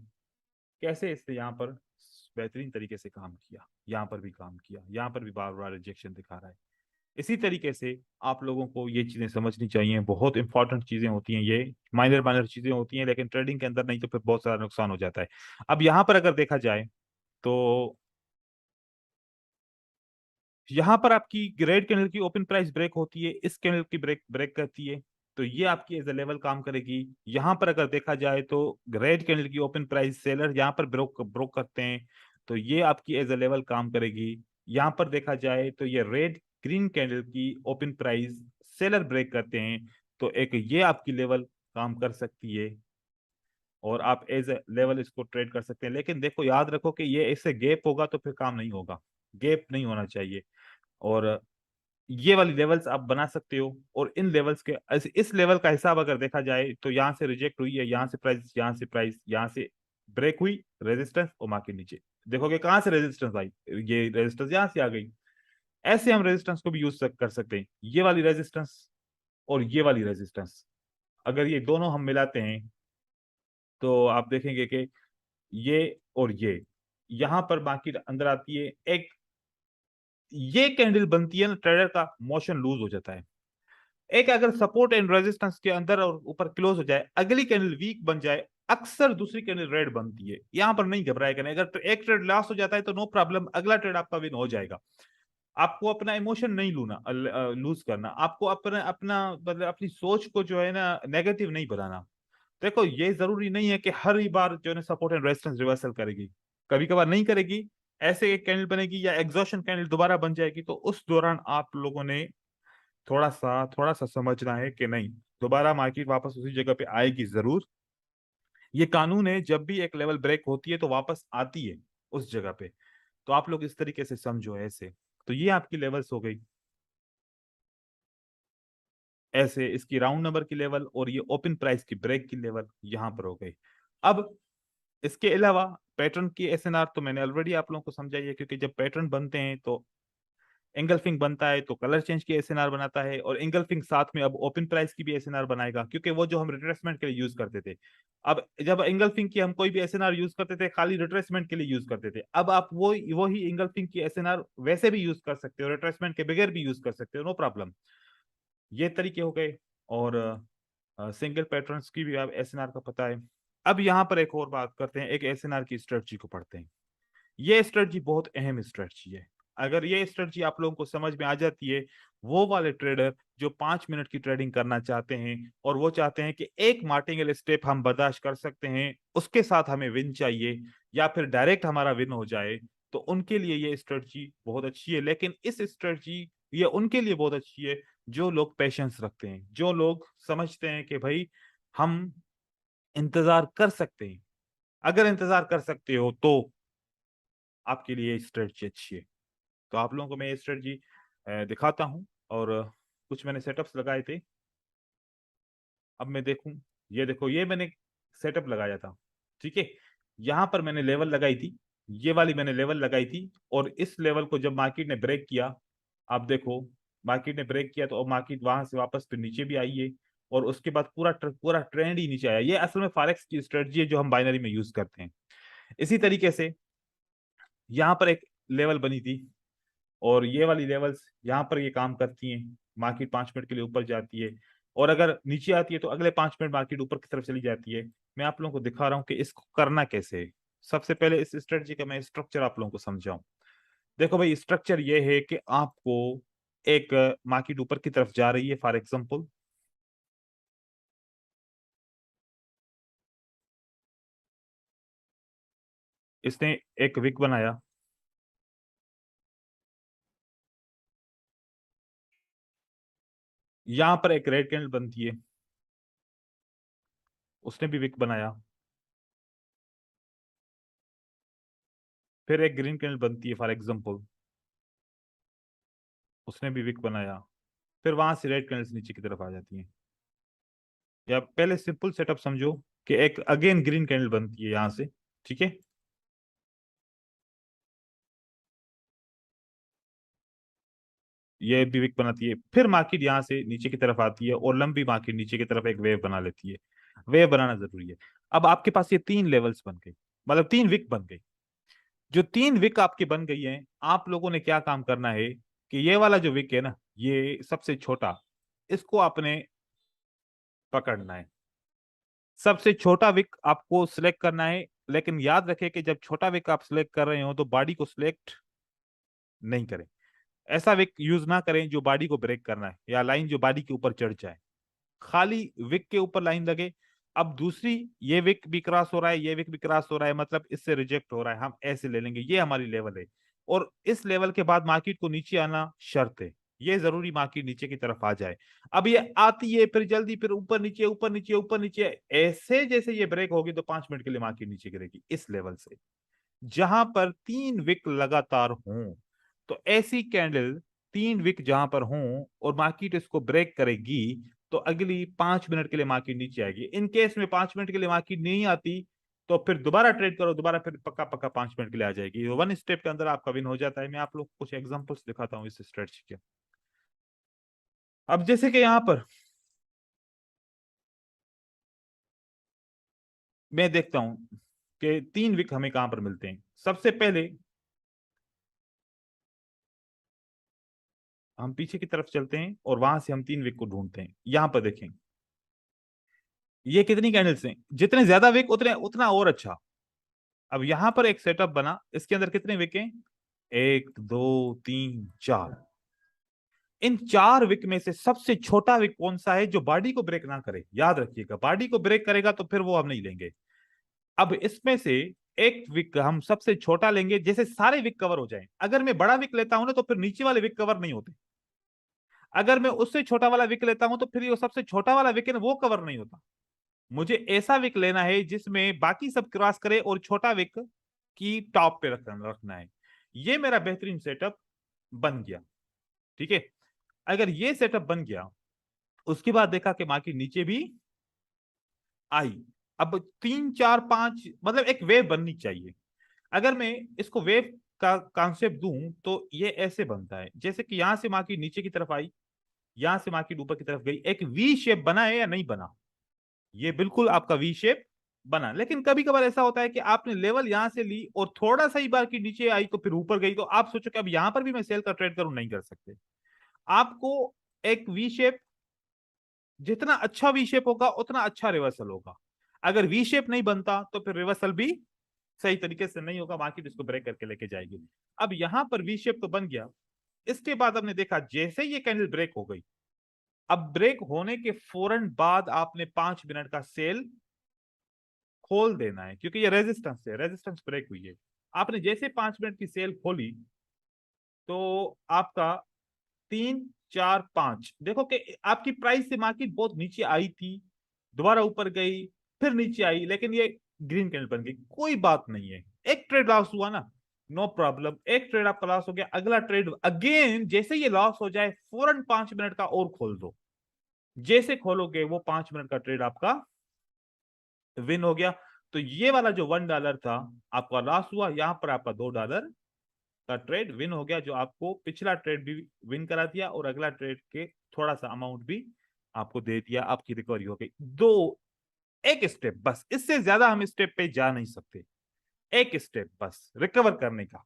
कैसे इसने यहाँ पर बेहतरीन तरीके से काम किया, यहाँ पर भी काम किया, यहाँ पर भी बार बार रिजेक्शन दिखा रहा है। इसी तरीके से आप लोगों को ये चीजें समझनी चाहिए, बहुत इंपॉर्टेंट चीजें होती हैं ये, माइनर माइनर चीजें होती हैं, लेकिन ट्रेडिंग के अंदर नहीं तो फिर बहुत सारा नुकसान हो जाता है। अब यहाँ पर अगर देखा जाए तो यहाँ पर आपकी रेड कैंडल की ओपन प्राइस ब्रेक होती है, इस कैंडल की ब्रेक ब्रेक करती है, तो ये आपकी एज ए लेवल काम करेगी। यहाँ पर अगर देखा जाए तो रेड कैंडल की ओपन प्राइस सेलर यहाँ पर ब्रोक ब्रोक करते हैं, तो ये आपकी एज ए लेवल काम करेगी। यहाँ पर देखा जाए तो ये रेड ग्रीन कैंडल की ओपन प्राइस सेलर ब्रेक करते हैं, तो एक ये आपकी लेवल काम कर सकती है और आप एज ए लेवल इसको ट्रेड कर सकते हैं। लेकिन देखो याद रखो कि ये इससे गैप होगा तो फिर काम नहीं होगा, गैप नहीं होना चाहिए। और ये वाली लेवल्स आप बना सकते हो, और इन लेवल्स के इस लेवल का हिसाब अगर देखा जाए तो यहाँ से रिजेक्ट हुई है, यहाँ से प्राइस, यहाँ से प्राइस, यहाँ से ब्रेक हुई, रेजिस्टेंस और मार्केट नीचे। देखोगे कहाँ से रेजिस्टेंस आई, ये रेजिस्टेंस यहाँ से आ गई। ऐसे हम रेजिस्टेंस को भी यूज कर सकते हैं, ये वाली रेजिस्टेंस और ये वाली रेजिस्टेंस, अगर ये दोनों हम मिलाते हैं तो आप देखेंगे कि ये और ये, यहाँ पर मार्केट अंदर आती है, एक ये कैंडल बनती है ना, ट्रेडर का मोशन लूज हो जाता है। एक अगर सपोर्ट एंड रेजिस्टेंस के अंदर और ऊपर क्लोज हो जाए, अगली कैंडल वीक बन जाए, अक्सर दूसरी कैंडल रेड बनती है। यहां पर नहीं घबराएगा नहीं, अगर एक ट्रेड लॉस हो जाता है तो नो प्रॉब्लम, अगला ट्रेड आपका विन हो जाएगा। आपको अपना इमोशन नहीं लूना लूज करना, आपको अपना अपना मतलब अपनी सोच को जो है ना नेगेटिव नहीं बनाना। देखो ये जरूरी नहीं है कि हर ही बार जो है ना सपोर्ट एंड रेजिस्टेंस रिवर्सल करेगी, कभी कभार नहीं करेगी। ऐसे एक कैंडल बनेगी या एग्जॉशन कैंडल दोबारा बन जाएगी, तो उस दौरान आप लोगों ने थोड़ा सा समझना है कि नहीं, दोबारा मार्केट वापस उसी जगह पे आएगी जरूर। ये कानून है, जब भी एक लेवल ब्रेक होती है तो वापस आती है उस जगह पे। तो आप लोग इस तरीके से समझो ऐसे। तो ये आपकी लेवल्स हो गई, ऐसे इसकी राउंड नंबर की लेवल और ये ओपन प्राइस की ब्रेक की लेवल यहां पर हो गई। अब इसके अलावा पैटर्न की एसएनआर तो मैंने ऑलरेडी आप लोगों को समझाई है, क्योंकि जब पैटर्न बनते हैं तो एंगल्फिंग बनता है तो कलर चेंज की एसएनआर बनाता है, और एंगल्फिंग साथ में अब ओपन प्राइस की भी एसएनआर बनाएगा, क्योंकि वो जो हम रिट्रेसमेंट के लिए यूज करते थे, अब जब एंगल्फिंग की हम कोई भी एसएनआर यूज करते थे खाली रिट्रेसमेंट के लिए यूज करते थे, अब आप वो ही एंगल्फिंग की एसएनआर वैसे भी यूज कर सकते हो, रिट्रेसमेंट के बगैर भी यूज कर सकते हो, नो प्रॉब्लम। ये तरीके हो गए। और सिंगल पैटर्न्स की भी आप एसएनआर का पता है। अब यहाँ पर एक और बात करते हैं, एक एसएनआर की स्ट्रेटजी को पढ़ते हैं। ये स्ट्रेटजी बहुत अहम स्ट्रेटजी है। अगर ये स्ट्रेटजी आप लोगों को समझ में आ जाती है, वो वाले ट्रेडर जो 5 मिनट की ट्रेडिंग करना चाहते हैं और वो चाहते हैं कि एक मार्टिंगल स्टेप हम बर्दाश्त कर सकते हैं, उसके साथ हमें विन चाहिए या फिर डायरेक्ट हमारा विन हो जाए, तो उनके लिए ये स्ट्रेटजी बहुत अच्छी है। लेकिन इस स्ट्रेटजी ये उनके लिए बहुत अच्छी है जो लोग पेशेंस रखते हैं, जो लोग समझते हैं कि भाई हम इंतजार कर सकते हैं। अगर इंतजार कर सकते हो तो आपके लिए स्ट्रेटजी अच्छी है। तो आप लोगों को मैं ये स्ट्रेटजी दिखाता हूं। और कुछ मैंने सेटअप्स लगाए थे। अब मैं देखूं, ये देखो, ये मैंने सेटअप लगाया था, ठीक है। यहां पर मैंने लेवल लगाई थी, ये वाली मैंने लेवल लगाई थी। और इस लेवल को जब मार्केट ने ब्रेक किया, आप देखो, मार्केट ने ब्रेक किया तो अब मार्केट वहां से वापस फिर नीचे भी आई है। और उसके बाद पूरा ट्रेंड ही नीचे आया। ये असल में फॉरेक्स की स्ट्रेटजी है जो हम बाइनरी में यूज करते हैं। इसी तरीके से यहाँ पर एक लेवल बनी थी, और ये वाली लेवल्स यहाँ पर ये काम करती हैं। मार्केट 5 मिनट के लिए ऊपर जाती है, और अगर नीचे आती है तो अगले 5 मिनट मार्केट ऊपर की तरफ चली जाती है। मैं आप लोगों को दिखा रहा हूँ कि इसको करना कैसे है। सबसे पहले इस स्ट्रेटजी का मैं स्ट्रक्चर आप लोगों को समझाऊं। देखो भाई, स्ट्रक्चर ये है कि आपको एक मार्केट ऊपर की तरफ जा रही है, फॉर एग्जाम्पल इसने एक विक बनाया, यहां पर एक रेड कैंडल बनती है, उसने भी विक बनाया, फिर एक ग्रीन कैंडल बनती है फॉर एग्जाम्पल, उसने भी विक बनाया, फिर वहां से रेड कैंडल्स नीचे की तरफ आ जाती हैं। या पहले सिंपल सेटअप समझो कि एक अगेन ग्रीन कैंडल बनती है यहां से, ठीक है। ये भी विक बनाती है, फिर मार्केट यहाँ से नीचे की तरफ आती है और लंबी मार्केट नीचे की तरफ एक वेव बना लेती है। वेव बनाना जरूरी है। अब आपके पास ये 3 लेवल्स बन गई, मतलब 3 विक बन गई। जो 3 विक आपकी बन गई है, आप लोगों ने क्या काम करना है कि ये वाला जो विक है ना, ये सबसे छोटा, इसको आपने पकड़ना है। सबसे छोटा विक आपको सिलेक्ट करना है। लेकिन याद रखें कि जब छोटा विक आप सिलेक्ट कर रहे हो तो बॉडी को सिलेक्ट नहीं करें। ऐसा विक यूज ना करें जो बॉडी को ब्रेक करना है या लाइन जो बॉडी के ऊपर चढ़ जाए। खाली विक के ऊपर लाइन लगे। अब दूसरी, ये विक भी क्रॉस हो रहा है, ये विक भी क्रॉस हो रहा है, मतलब इससे रिजेक्ट हो रहा है, हम ऐसे ले लेंगे, ये हमारी लेवल है। और इस लेवल के बाद मार्केट को नीचे आना शर्त है। ये जरूरी मार्केट नीचे की तरफ आ जाए। अब ये आती है फिर जल्दी, फिर ऊपर नीचे ऊपर नीचे ऊपर नीचे, ऐसे जैसे ये ब्रेक होगी तो 5 मिनट के लिए मार्केट नीचे गिरेगी इस लेवल से। जहां पर 3 विक लगातार हों, तो ऐसी कैंडल 3 विक जहां पर हों और मार्केट इसको ब्रेक करेगी, तो अगली 5 मिनट के लिए मार्केट नीचे आएगी। इन केस में 5 मिनट के लिए मार्केट नहीं आती, तो फिर दोबारा ट्रेड करो, दोबारा फिर पक्का पक्का 5 मिनट के लिए आ जाएगी। वन स्टेप के अंदर आपका विन हो जाता है। मैं आप लोग को कुछ एग्जांपल्स दिखाता हूँ इस स्ट्रेटजी के। अब जैसे कि यहाँ पर मैं देखता हूं कि 3 विक हमें कहां पर मिलते हैं। सबसे पहले हम पीछे की तरफ चलते हैं और वहां से हम 3 विक को ढूंढते हैं। यहां पर देखें, ये कितनी कैंडल्स हैं, जितने ज्यादा विक उतने उतना और अच्छा। अब यहां पर एक सेटअप बना, इसके अंदर कितने विक हैं? 1 2 3 4। इन 4 विक में से सबसे छोटा विक कौन सा है जो बॉडी को ब्रेक ना करे? याद रखिएगा, बॉडी को ब्रेक करेगा तो फिर वो हम नहीं लेंगे। अब इसमें से एक विक हम सबसे छोटा लेंगे, जैसे सारे विक कवर हो जाए। अगर मैं बड़ा विक लेता हूं ना तो फिर नीचे वाले विक कवर नहीं होते। अगर मैं उससे छोटा वाला विक लेता हूं तो फिर ये सबसे छोटा वाला विक है ना, वो कवर नहीं होता। मुझे ऐसा विक लेना है जिसमें बाकी सब क्रॉस करे और छोटा विक की टॉप पे रखना है। ये मेरा बेहतरीन सेटअप बन गया, ठीक है। अगर ये सेटअप बन गया, उसके बाद देखा कि मार्केट नीचे भी आई। अब 3 4 5, मतलब एक वेव बननी चाहिए। अगर मैं इसको वेव का कॉन्सेप्ट दूं तो ये ऐसे बनता है, जैसे कि यहां से मार्केट नीचे की तरफ आई, यहां से मार्केट ऊपर की तरफ गई, एक वी शेप बना है या नहीं बना? ये बिल्कुल आपका वी शेप बना। लेकिन कभी कभार ऐसा होता है कि आपने लेवल यहां से ली और थोड़ा सा ही बार की नीचे आई तो फिर ऊपर गई, तो आप सोचो कि अब यहां पर भी मैं सेल का ट्रेड करूं, नहीं कर सकते। आपको एक वी शेप, जितना अच्छा वी शेप होगा उतना अच्छा रिवर्सल होगा। अगर वी शेप नहीं बनता तो फिर रिवर्सल भी सही तरीके से नहीं होगा, मार्केट इसको ब्रेक करके लेके जाएगी। अब यहां पर वी शेप तो बन गया। इसके बाद हमने देखा जैसे ये कैंडल ब्रेक हो गई, अब ब्रेक होने के फौरन बाद आपने 5 मिनट का सेल खोल देना है, क्योंकि ये रेजिस्टेंस है, रेजिस्टेंस ब्रेक हुई है। आपने जैसे 5 मिनट की सेल खोली तो आपका 3 4 5, देखो कि आपकी प्राइस से मार्केट बहुत नीचे आई थी, दोबारा ऊपर गई, फिर नीचे आई, लेकिन ये ग्रीन कैंडल बन गई, कोई बात नहीं है। एक ट्रेड लॉस हुआ ना, नो प्रॉब्लम, एक ट्रेड आपका लॉस हो गया, अगला ट्रेड अगेन जैसे ये लॉस हो जाए फौरन 5 मिनट का और खोल दो। जैसे खोलोगे वो 5 मिनट का ट्रेड आपका विन हो गया। तो ये वाला जो $1 था आपका लॉस हुआ, यहां पर आपका $2 का ट्रेड विन हो गया, जो आपको पिछला ट्रेड भी विन करा दिया और अगला ट्रेड के थोड़ा सा अमाउंट भी आपको दे दिया, आपकी रिकवरी हो गई। दो, एक स्टेप बस, इससे ज्यादा हम स्टेप पे जा नहीं सकते, एक स्टेप बस रिकवर करने का,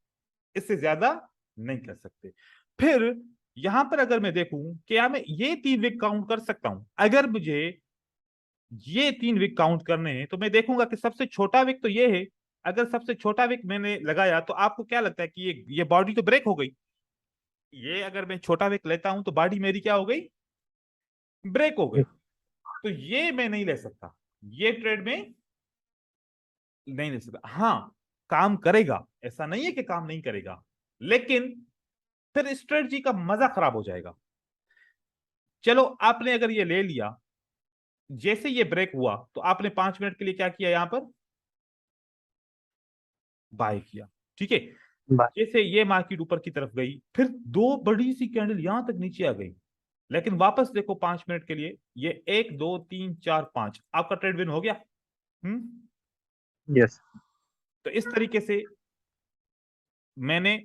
इससे ज्यादा नहीं कर सकते। फिर यहां पर अगर मैं देखूं क्या मैं ये 3 वीक काउंट कर सकता हूं, अगर मुझे ये 3 वीक काउंट करने हैं तो मैं देखूंगा कि सबसे छोटा वीक तो ये है। अगर सबसे छोटा वीक मैंने लगाया तो आपको क्या लगता है कि ये बॉडी तो ब्रेक हो गई, ये अगर मैं छोटा वीक लेता हूं तो बॉडी मेरी क्या हो गई, ब्रेक हो गई। तो ये मैं नहीं ले सकता, ये ट्रेड में नहीं ले सकता। हाँ, काम करेगा, ऐसा नहीं है कि काम नहीं करेगा, लेकिन फिर स्ट्रेटजी का मजा खराब हो जाएगा। चलो आपने अगर ये ले लिया, जैसे ये ब्रेक हुआ तो आपने 5 मिनट के लिए क्या किया, यहां पर बाय किया, ठीक है। बाय। जैसे ये मार्केट ऊपर की तरफ गई, फिर दो बड़ी सी कैंडल यहां तक नीचे आ गई, लेकिन वापस देखो 5 मिनट के लिए ये 1 2 3 4 5, आपका ट्रेड विन हो गया। हम्म। यस। तो इस तरीके से मैंने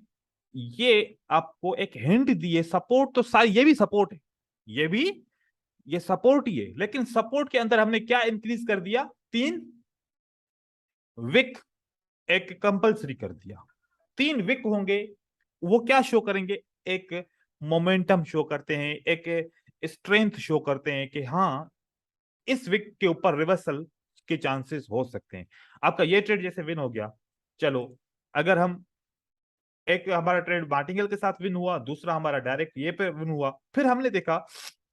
ये आपको एक हिंट दी है। सपोर्ट तो सारी, ये भी सपोर्ट है, ये भी, ये सपोर्ट ही है, लेकिन सपोर्ट के अंदर हमने क्या इंक्रीज कर दिया, 3 विक एक कंपल्सरी कर दिया। 3 विक होंगे, वो क्या शो करेंगे, एक मोमेंटम शो करते हैं, एक स्ट्रेंथ शो करते हैं कि हाँ इस विक के ऊपर रिवर्सल के चांसेस हो सकते हैं। आपका ये ट्रेड जैसे विन हो गया, चलो अगर हम एक हमारा ट्रेड मार्टिंगल के साथ विन हुआ, दूसरा हमारा डायरेक्ट ये पे विन हुआ, फिर हमने देखा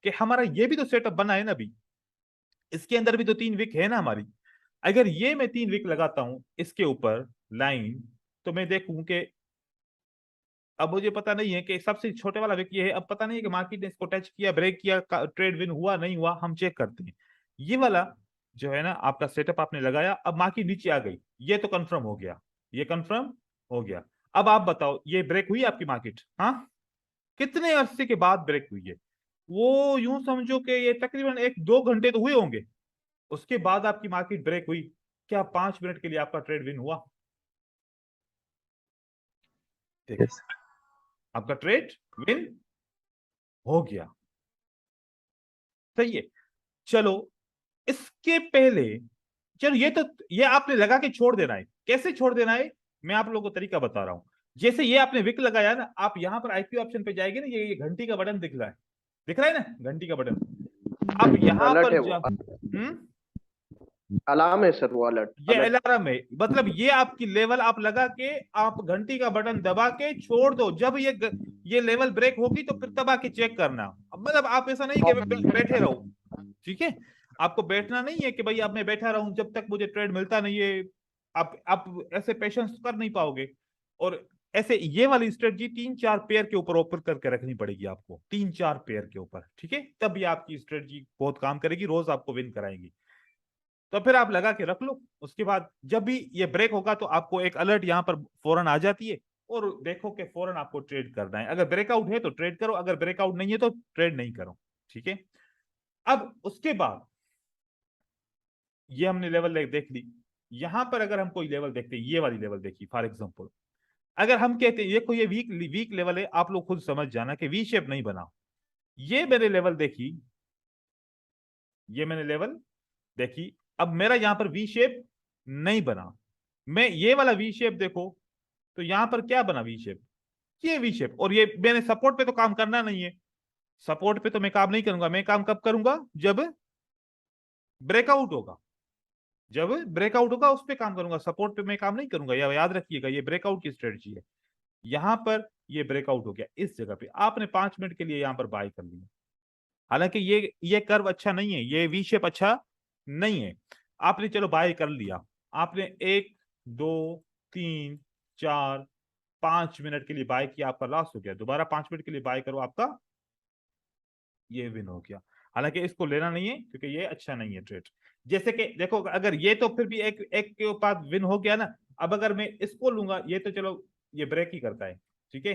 कि हमारा ये भी तो सेटअप बना है ना अभी, इसके अंदर भी तो 3 विक है ना हमारी। अगर ये मैं 3 विक लगाता हूं इसके ऊपर लाइन, तो मैं देखूं कि अब मुझे पता नहीं है कि सबसे छोटे वाला विक ये है, अब पता नहीं है कि मार्केट ने इसको टच किया, ब्रेक किया, ट्रेड विन हुआ नहीं हुआ, हम चेक करते हैं। ये वाला जो है ना आपका सेटअप आपने लगाया, अब मार्केट नीचे आ गई, ये तो कंफर्म हो गया, ये कंफर्म हो गया। अब आप बताओ ये ब्रेक हुई आपकी मार्केट, हाँ, कितने अरसे के बाद ब्रेक हुई है, वो यूं समझो कि ये तकरीबन 1 2 घंटे तो हुए होंगे, उसके बाद आपकी मार्केट ब्रेक हुई। क्या 5 मिनट के लिए आपका ट्रेड विन हुआ, देखिए यस। आपका ट्रेड विन हो गया, सही है। चलो इसके पहले, चलो ये आपने लगा के छोड़ देना है, कैसे छोड़ देना है मैं आप लोगों को तरीका बता रहा हूं। जैसे ये आपने विक लगाया ना, आप यहां पर आईपी ऑप्शन पे जाएंगे ना, ये घंटी का बटन दिख रहा है, दिख रहा है ना घंटी का बटन, आप यहां अलर्ट पर है वो। जा। अलार्म है सर, वो अलर्ट ये अलर्ट। अलार्म है, मतलब ये आपकी लेवल आप लगा के आप घंटी का बटन दबा के छोड़ दो, जब ये लेवल ब्रेक होगी तो फिर दबा के चेक करना। मतलब आप ऐसा नहीं कि बैठे रहो, ठीक है, आपको बैठना नहीं है कि भाई अब मैं बैठा रहूं जब तक मुझे ट्रेड मिलता नहीं है, आप ऐसे पेशेंस कर नहीं पाओगे। और ऐसे ये वाली स्ट्रेटजी 3 4 पेयर के ऊपर ओपन करके रखनी पड़ेगी आपको, 3 4 पेयर के ऊपर, ठीक है, तब ये आपकी स्ट्रेटजी बहुत काम करेगी, रोज आपको विन कराएगी। तो फिर आप लगा के रख लो, उसके बाद जब भी ये ब्रेक होगा तो आपको एक अलर्ट यहां पर फौरन आ जाती है, और देखो कि फौरन आपको ट्रेड करना है, अगर ब्रेकआउट है तो ट्रेड करो, अगर ब्रेकआउट नहीं है तो ट्रेड नहीं करो, ठीक है। अब उसके बाद ये हमने लेवल देख ली, यहां पर अगर हम कोई लेवल देखते हैं, ये वाली लेवल देखी फॉर एग्जांपल, अगर हम कहते हैं ये कोई वीक वीक लेवल है, आप लोग खुद समझ जाना कि वी शेप नहीं बना, ये मैंने लेवल देखी, ये मैंने लेवल देखी, अब मेरा यहां पर वी शेप नहीं बना, मैं ये वाला वी शेप देखो, तो यहां पर क्या बना वी शेप, ये वी शेप, और ये मैंने सपोर्ट पे तो काम करना नहीं है, सपोर्ट पे तो मैं काम नहीं करूंगा, मैं काम कब करूंगा, जब ब्रेकआउट होगा, जब ब्रेकआउट होगा उस पे काम करूंगा, सपोर्ट पे मैं काम नहीं करूंगा, या याद रखिएगा ये ब्रेकआउट की स्ट्रेटजी है। यहां पर ये ब्रेकआउट हो गया, इस जगह पे आपने 5 मिनट के लिए यहां पर बाय कर लिया। हालांकि ये कर्व अच्छा नहीं है, ये वी शेप अच्छा नहीं है। आपने चलो बाय कर लिया, आपने 1 2 3 4 5 मिनट के लिए बाय किया, आपका लॉस हो गया। दोबारा 5 मिनट के लिए बाय करो, आपका ये विन हो गया। हालांकि इसको लेना नहीं है क्योंकि ये अच्छा नहीं है ट्रेड। जैसे कि देखो, अगर ये तो फिर भी एक एक के बाद विन हो गया ना। अब अगर मैं इसको लूंगा, ये तो चलो ये ब्रेक ही करता है, ठीक है।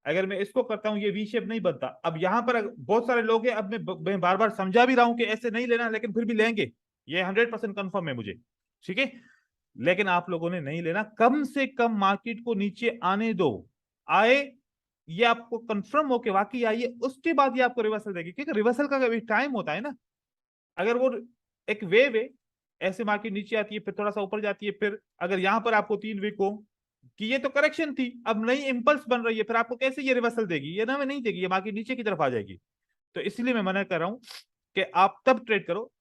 अगर मैं इसको करता हूं, ये वी शेप नहीं बनता। अब यहां पर बहुत सारे लोग हैं, अब मैं बार बार समझा भी रहा हूं कि ऐसे नहीं लेना, लेकिन फिर भी लेंगे। ये 100% कंफर्म है मुझे, ठीक है। लेकिन आप लोगों ने नहीं लेना, कम से कम मार्केट को नीचे आने दो। आए, ये आपको कंफर्म हो के वाकई आइए, उसके बाद ये आपको रिवर्सल देगी, क्योंकि रिवर्सल का भी टाइम होता है ना। अगर वो एक वेव है, ऐसे मार्केट नीचे आती है, फिर थोड़ा सा ऊपर जाती है, फिर अगर यहां पर आपको 3 वीक हो कि ये तो करेक्शन थी, अब नई इंपल्स बन रही है, फिर आपको कैसे ये रिवर्सल देगी? ये ना मैं नहीं देगी, ये मार्केट नीचे की तरफ आ जाएगी। तो इसलिए मैं मना कर रहा हूं कि आप तब ट्रेड करो,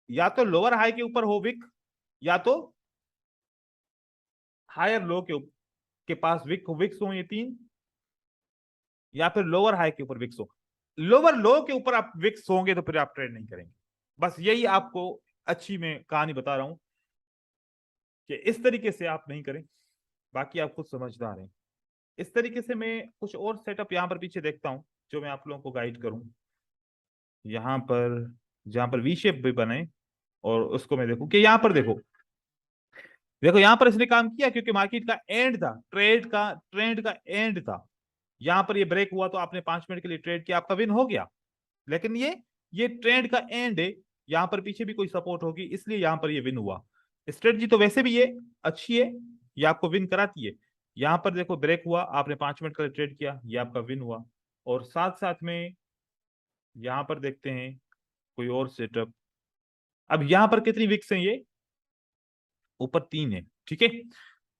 या तो लोअर हाई के ऊपर हो विक, या तो हायर लो के पास विक्स हो ये तीन, या फिर लोअर हाई के ऊपर विक्स हो। लोअर लो के ऊपर आप विक्स होंगे तो फिर आप ट्रेड नहीं करेंगे। बस यही आपको अच्छी मैं कहानी बता रहा हूं कि इस तरीके से आप नहीं करें। बाकी आप खुद समझदार हैं। इस तरीके से मैं कुछ और सेटअप यहां पर पीछे देखता हूं, जो मैं आप लोगों को गाइड करूं। यहां पर जहां पर वी शेप भी बने, और उसको मैं देखूं कि यहां पर देखो, देखो यहां पर इसने काम किया क्योंकि मार्केट का एंड था, ट्रेंड का एंड था। यहां पर ये ब्रेक हुआ तो आपने 5 मिनट के लिए ट्रेड किया, आपका विन हो गया। लेकिन ये ट्रेंड का एंड है, यहां पर पीछे भी कोई सपोर्ट होगी, इसलिए यहां पर ये विन हुआ। स्ट्रेटजी तो वैसे भी ये अच्छी है, ये आपको विन कराती है। यहां पर देखो ब्रेक हुआ, आपने 5 मिनट का लिए ट्रेड किया, ये आपका विन हुआ। और साथ साथ में यहां पर देखते हैं कोई और सेटअप। अब यहां पर कितनी विक्स हैं? ये ऊपर 3 है, ठीक है।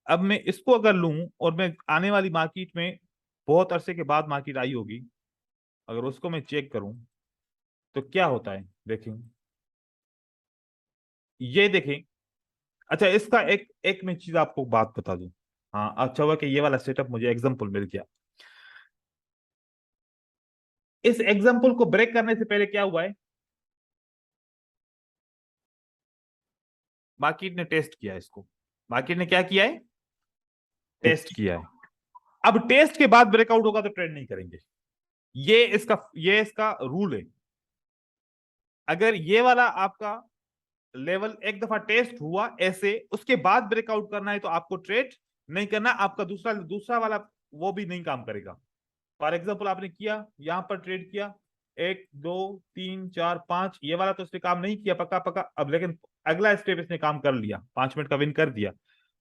अब मैं इसको अगर लूं, और मैं आने वाली मार्केट में, बहुत अरसे के बाद मार्केट आई होगी, अगर उसको मैं चेक करूं तो क्या होता है देखें। ये देखें, अच्छा इसका एक एक मैं चीज आपको बात बता दूं। हाँ, अच्छा हुआ कि ये वाला सेटअप मुझे एग्जांपल मिल गया। इस एग्जांपल को ब्रेक करने से पहले क्या हुआ है? मार्केट ने टेस्ट किया है इसको। मार्केट ने क्या किया है? टेस्ट किया है। अब टेस्ट के बाद ब्रेकआउट होगा तो ट्रेड नहीं करेंगे। ये इसका रूल है। अगर ये वाला आपका लेवल एक दफा टेस्ट हुआ ऐसे, उसके बाद ब्रेकआउट करना है तो आपको ट्रेड नहीं करना। आपका दूसरा दूसरा वाला वो भी नहीं काम करेगा। फॉर एग्जाम्पल आपने किया, यहां पर ट्रेड किया, 1 2 3 4 5, ये वाला तो इसने काम नहीं किया पक्का पक्का अब, लेकिन अगला स्टेप इसने काम कर लिया, 5 मिनट का विन कर दिया।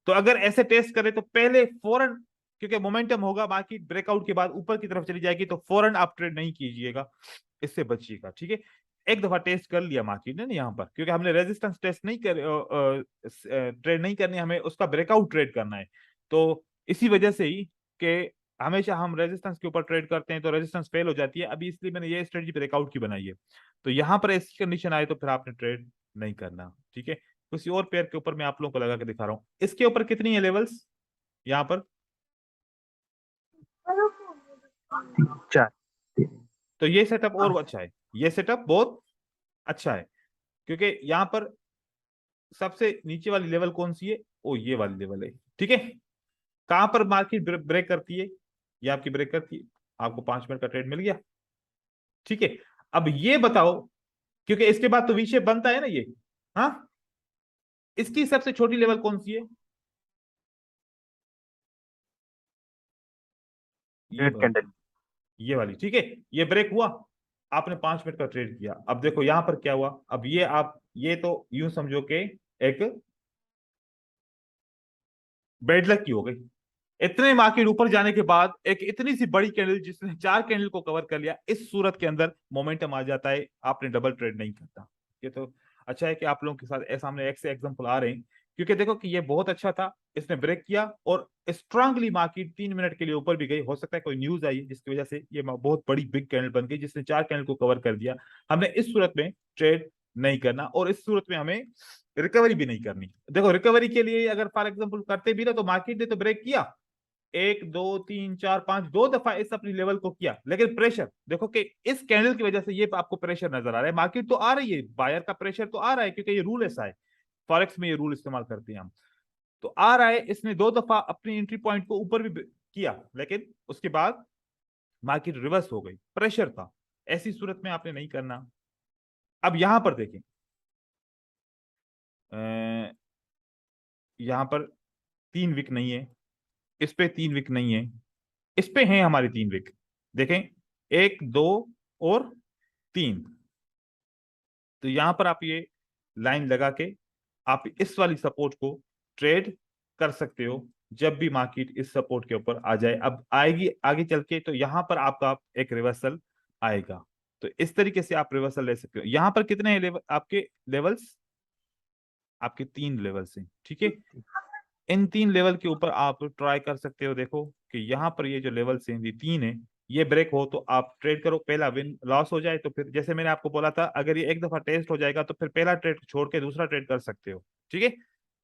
तो अगर ऐसे टेस्ट करे तो पहले फौरन, क्योंकि मोमेंटम होगा, मार्केट ब्रेकआउट के बाद ऊपर की तरफ चली जाएगी, तो फौरन आप ट्रेड नहीं कीजिएगा, इससे बचिएगा, ठीक है। एक दफा टेस्ट कर लिया मार्केट ने यहाँ पर, क्योंकि हमने रेजिस्टेंस टेस्ट नहीं कर, ट्रेड नहीं करनी, हमें उसका ब्रेकआउट ट्रेड करना है। तो इसी वजह से ही कि हमेशा हम रेजिस्टेंस के ऊपर ट्रेड करते हैं तो रेजिस्टेंस फेल हो जाती है, अभी इसलिए मैंने ये स्ट्रेटजी ब्रेकआउट की बनाई है। तो यहाँ पर ऐसी कंडीशन आए तो फिर आपने ट्रेड नहीं करना, ठीक है। किसी और पेयर के ऊपर मैं आप लोगों को लगा के दिखा रहा हूँ, इसके ऊपर कितनी है लेवल्स यहाँ पर? 4। तो ये सेटअप और अच्छा है, ये सेटअप बहुत अच्छा है, क्योंकि यहाँ पर सबसे नीचे वाली लेवल कौन सी है? ओ, ये वाली लेवल है, ठीक है। कहां पर मार्केट ब्रेक करती है? ये आपकी ब्रेक करती है, आपको 5 मिनट का ट्रेड मिल गया, ठीक है। अब ये बताओ, क्योंकि इसके बाद तो वी शेप बनता है ना ये, हाँ, इसकी सबसे छोटी लेवल कौन सी है? ये रेड वाली, कैंडल। ये वाली, ठीक है। ये ब्रेक हुआ, आपने 5 मिनट का ट्रेड किया। अब देखो यहां पर क्या हुआ, अब ये आप ये तो यूं समझो कि एक बेड लक की हो गई। इतने मार्केट ऊपर जाने के बाद एक इतनी सी बड़ी कैंडल जिसने 4 कैंडल को कवर कर लिया, इस सूरत के अंदर मोमेंटम आ जाता है, आपने डबल ट्रेड नहीं करता। ये तो अच्छा है कि आप लोगों के साथ सामने एक से एग्जांपल आ रहे हैं, क्योंकि देखो कि ये बहुत अच्छा था, इसने ब्रेक किया और स्ट्रांगली मार्केट 3 मिनट के लिए ऊपर भी गई। हो सकता है कोई न्यूज आई जिसकी वजह से ये बहुत बड़ी बिग कैंडल बन गई, जिसने 4 कैंडल को कवर कर दिया। हमने इस सूरत में ट्रेड नहीं करना, और इस सूरत में हमें रिकवरी भी नहीं करनी। देखो रिकवरी के लिए अगर फॉर एग्जांपल करते भी ना, तो मार्केट ने तो ब्रेक किया, एक दो तीन चार पांच, दो दफा इस अपनी लेवल को किया, लेकिन प्रेशर देखो कि इस कैंडल की वजह से ये आपको प्रेशर नजर आ रहा है, मार्केट तो आ रही है, बायर का प्रेशर तो आ रहा है, क्योंकि ये रूल ऐसा है, फॉरेक्स में ये रूल इस्तेमाल करते हैं हम, तो आ रहा है। इसने दो दफा अपनी एंट्री पॉइंट को ऊपर भी किया, लेकिन उसके बाद मार्केट रिवर्स हो गई, प्रेशर था। ऐसी सूरत में आपने नहीं करना। अब यहां पर देखें, यहां पर 3 विक नहीं है, इस पे 3 विक नहीं है, इस पे है हमारी 3 विक। देखें, एक दो और 3। तो यहां पर आप ये लाइन लगा के आप इस वाली सपोर्ट को ट्रेड कर सकते हो, जब भी मार्केट इस सपोर्ट के ऊपर आ जाए। अब आएगी आगे चल के, तो यहां पर आपका एक रिवर्सल आएगा, तो इस तरीके से आप रिवर्सल ले सकते हो। यहां पर कितने हैं लेवल आपके, लेवल्स आपके 3 लेवल्स हैं, ठीक है। इन 3 लेवल के ऊपर आप ट्राई कर सकते हो। देखो कि यहाँ पर ये जो लेवल्स हैं, ये 3 है, ये ब्रेक हो तो आप ट्रेड करो, पहला विन लॉस हो जाए तो फिर जैसे मैंने आपको बोला था, अगर ये एक दफा टेस्ट हो जाएगा तो फिर पहला ट्रेड छोड़ के दूसरा ट्रेड कर सकते हो, ठीक है।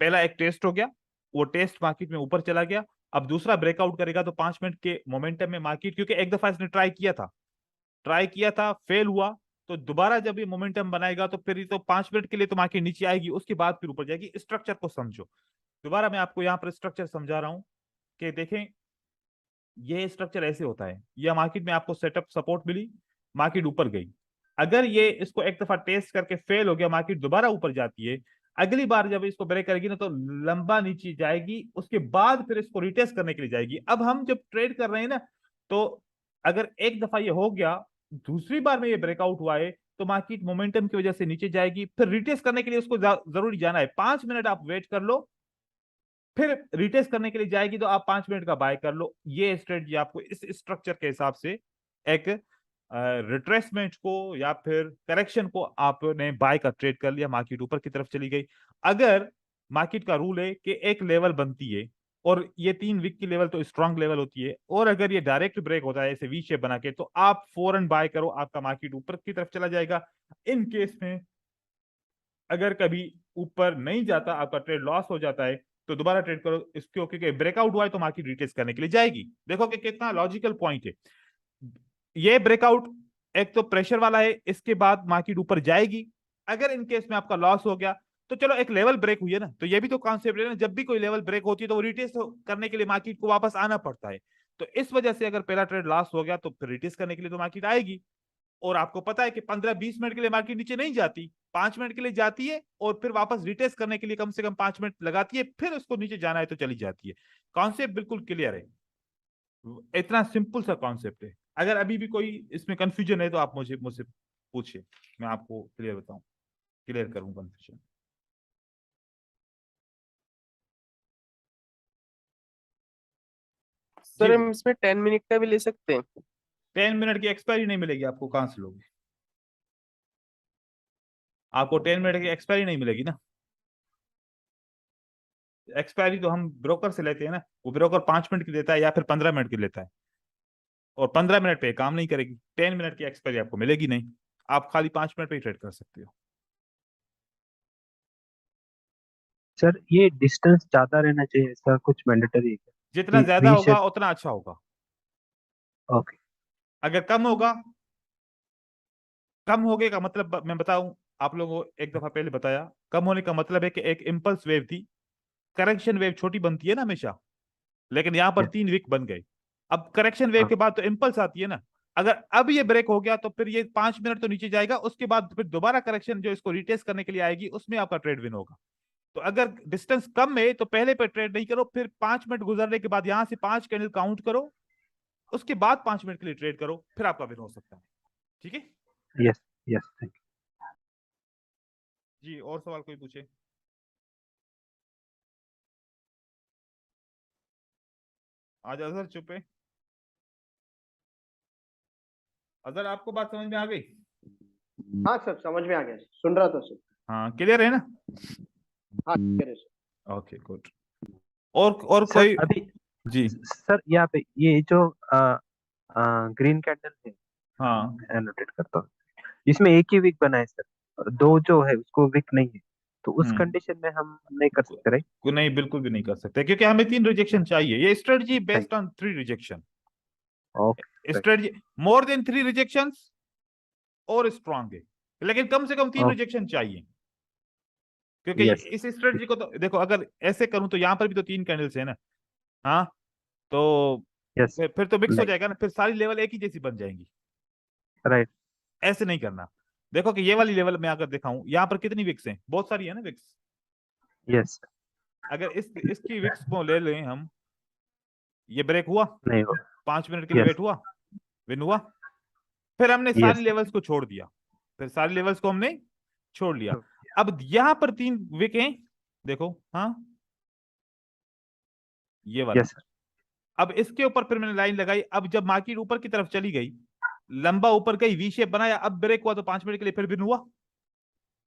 पहला एक टेस्ट हो गया, वो टेस्ट मार्केट में ऊपर चला गया, अब दूसरा ब्रेकआउट करेगा तो 5 मिनट के मोमेंटम में मार्केट, क्योंकि एक दफा इसने ट्राई किया था फेल हुआ, तो दोबारा जब ये मोमेंटम बनाएगा तो फिर ये तो 5 मिनट के लिए तो मार्केट नीचे आएगी, उसके बाद फिर ऊपर जाएगी। स्ट्रक्चर को समझो, दोबारा मैं आपको यहाँ पर स्ट्रक्चर समझा रहा हूँ कि देखें, ये स्ट्रक्चर ऐसे होता है, ये मार्केट में आपको सेटअप सपोर्ट मिली, मार्केट ऊपर गई, अगर ये इसको एक दफा टेस्ट करके फेल हो गया, मार्केट दोबारा ऊपर जाती है, अगली बार जब इसको ब्रेक करेगी ना, तो लंबा नीचे जाएगी, उसके बाद फिर इसको रिटेस्ट करने के लिए जाएगी। अब हम जब ट्रेड कर रहे हैं ना, तो अगर एक दफा ये हो गया, दूसरी बार में ये ब्रेकआउट हुआ है, तो मार्केट मोमेंटम की वजह से नीचे जाएगी, फिर रिटेस्ट करने के लिए उसको जरूरी जाना है, 5 मिनट आप वेट कर लो, फिर रिटेस्ट करने के लिए जाएगी, तो आप 5 मिनट का बाय कर लो। ये स्ट्रेटजी आपको इस स्ट्रक्चर के हिसाब से एक रिट्रेसमेंट को या फिर करेक्शन को आपने बाय का ट्रेड कर लिया, मार्केट ऊपर की तरफ चली गई। अगर मार्केट का रूल है कि एक लेवल बनती है, और ये 3 विक की लेवल तो स्ट्रांग लेवल होती है, और अगर ये डायरेक्ट ब्रेक होता है ऐसे वी शेप बना के, तो आप फौरन बाय करो, आपका मार्केट ऊपर की तरफ चला जाएगा। इन केस में अगर कभी ऊपर नहीं जाता, आपका ट्रेड लॉस हो जाता है, तो दोबारा ट्रेड करो इसको, क्योंकि ब्रेकआउट हुआ है तो मार्केट रिटेस्ट करने के लिए जाएगी। देखो कि कितना लॉजिकल पॉइंट है। ये ब्रेकआउट एक तो प्रेशर वाला है, इसके बाद मार्केट ऊपर जाएगी, अगर इन केस में आपका लॉस हो गया, तो चलो एक लेवल ब्रेक हुई है ना, तो ये भी तो कॉन्सेप्ट है ना, जब भी कोई लेवल ब्रेक होती है तो वो रिटेस्ट करने के लिए मार्केट को वापस आना पड़ता है। तो इस वजह से अगर पहला ट्रेड लॉस हो गया, तो फिर रिटेस्ट करने के लिए तो मार्केट आएगी, और आपको पता है कि 15-20 मिनट के लिए मार्केट नीचे नहीं जाती, 5 मिनट के लिए जाती है, और फिर वापस रिटेस्ट करने के लिए कम से कम 5 मिनट लगाती है, फिर उसको नीचे जाना है तो चली जाती है। कॉन्सेप्ट बिल्कुल क्लियर है, इतना सिंपल सा कॉन्सेप्ट है। अगर अभी भी कोई इसमें कंफ्यूजन है तो आप मुझे मुझसे पूछिए, मैं आपको क्लियर बताऊं, क्लियर करूं कंफ्यूजन। जी, सर हम इसमें 10 मिनट का भी ले सकते हैं? 10 मिनट की एक्सपायरी नहीं मिलेगी आपको, कहां से लोगे? आपको 10 मिनट की एक्सपायरी नहीं मिलेगी ना, एक्सपायरी तो हम ब्रोकर से लेते हैं ना, वो ब्रोकर 5 मिनट की देता है या फिर 15 मिनट की लेता है, और 15 मिनट पे काम नहीं करेगी, 10 मिनट की एक्सपायरी आपको मिलेगी नहीं, आप खाली 5 मिनट पे ही ट्रेड कर सकते हो। सर ये डिस्टेंस ज्यादा रहना चाहिए, ऐसा कुछ मैंडेटरी है जितना क्या? ज्यादा वी होगा शेप। उतना अच्छा होगा। ओके। अगर कम होगा, कम होगे का मतलब मैं बताऊं, आप लोगों को एक दफा पहले बताया, कम होने का मतलब है कि एक इम्पल्स वेव थी, करेक्शन वेव छोटी बनती है ना हमेशा, लेकिन यहां पर यस। 3 विक बन गए। अब करेक्शन वेव हाँ। के बाद तो इम्पल्स आती है ना, अगर अब ये ब्रेक हो गया तो फिर ये 5 मिनट तो नीचे जाएगा, उसके बाद फिर दोबारा करेक्शन जो इसको रिटेस्ट करने के लिए आएगी, उसमें आपका ट्रेड विन होगा। तो अगर डिस्टेंस कम है तो पहले पे ट्रेड नहीं करो, फिर 5 मिनट गुजरने के बाद यहां से 5 कैंडल काउंट करो, उसके बाद 5 मिनट के लिए ट्रेड करो, फिर आपका विन हो सकता है, ठीक है। यस। यस थैंक जी, और सवाल कोई पूछे? आज अजहर चुप है, अजहर आपको बात समझ में आ गई? हाँ सर, समझ में आ गया, सुन रहा था सर। हाँ, क्लियर है ना? हाँ clear है सर। Okay good. और सर कोई? अभी। जी। सर यहाँ पे ये जो ग्रीन कैंडल है, हाँ, एनोटेट करता हूँ, इसमें एक ही वीक बना है सर। दो जो है उसको विक नहीं है, तो उस हम्म कंडीशन में हम नहीं कर सकते, राइट? नहीं, बिल्कुल भी नहीं कर सकते, क्योंकि हमें 3 रिजेक्शन चाहिए। ये स्ट्रेटजी सही। Based on 3 rejection. Okay, right. Strategy more than 3 rejections और स्ट्रांग है, लेकिन कम से कम 3 ओके। रिजेक्शन चाहिए। क्योंकि यस। इस स्ट्रेटजी को तो देखो, अगर ऐसे करूं तो यहाँ पर भी तो 3 कैंडल्स है ना। हाँ, तो यस। फिर तो मिक्स हो नहीं। जाएगा ना, फिर सारी लेवल एक ही जैसी बन जाएंगी। राइट। ऐसे नहीं करना। देखो कि ये वाली लेवल में अगर दिखाऊं, यहाँ पर कितनी विक्स हैं, बहुत सारी है ना विक्स। यस। अगर इसकी विक्स को ले लें हम, ये ब्रेक हुआ, नहीं हो। 5 मिनट के लिए यस। वेट हुआ, विन हुआ, फिर हमने सारी यस। लेवल्स को छोड़ दिया, फिर सारी लेवल्स को हमने छोड़ लिया। अब यहां पर 3 विक हैं, देखो। हाँ, ये वाली। यस। अब इसके ऊपर फिर मैंने लाइन लगाई। अब जब मार्केट ऊपर की तरफ चली गई, लंबा ऊपर गई, वी शेप बनाया, अब ब्रेक हुआ तो 5 मिनट के लिए फिर विन हुआ।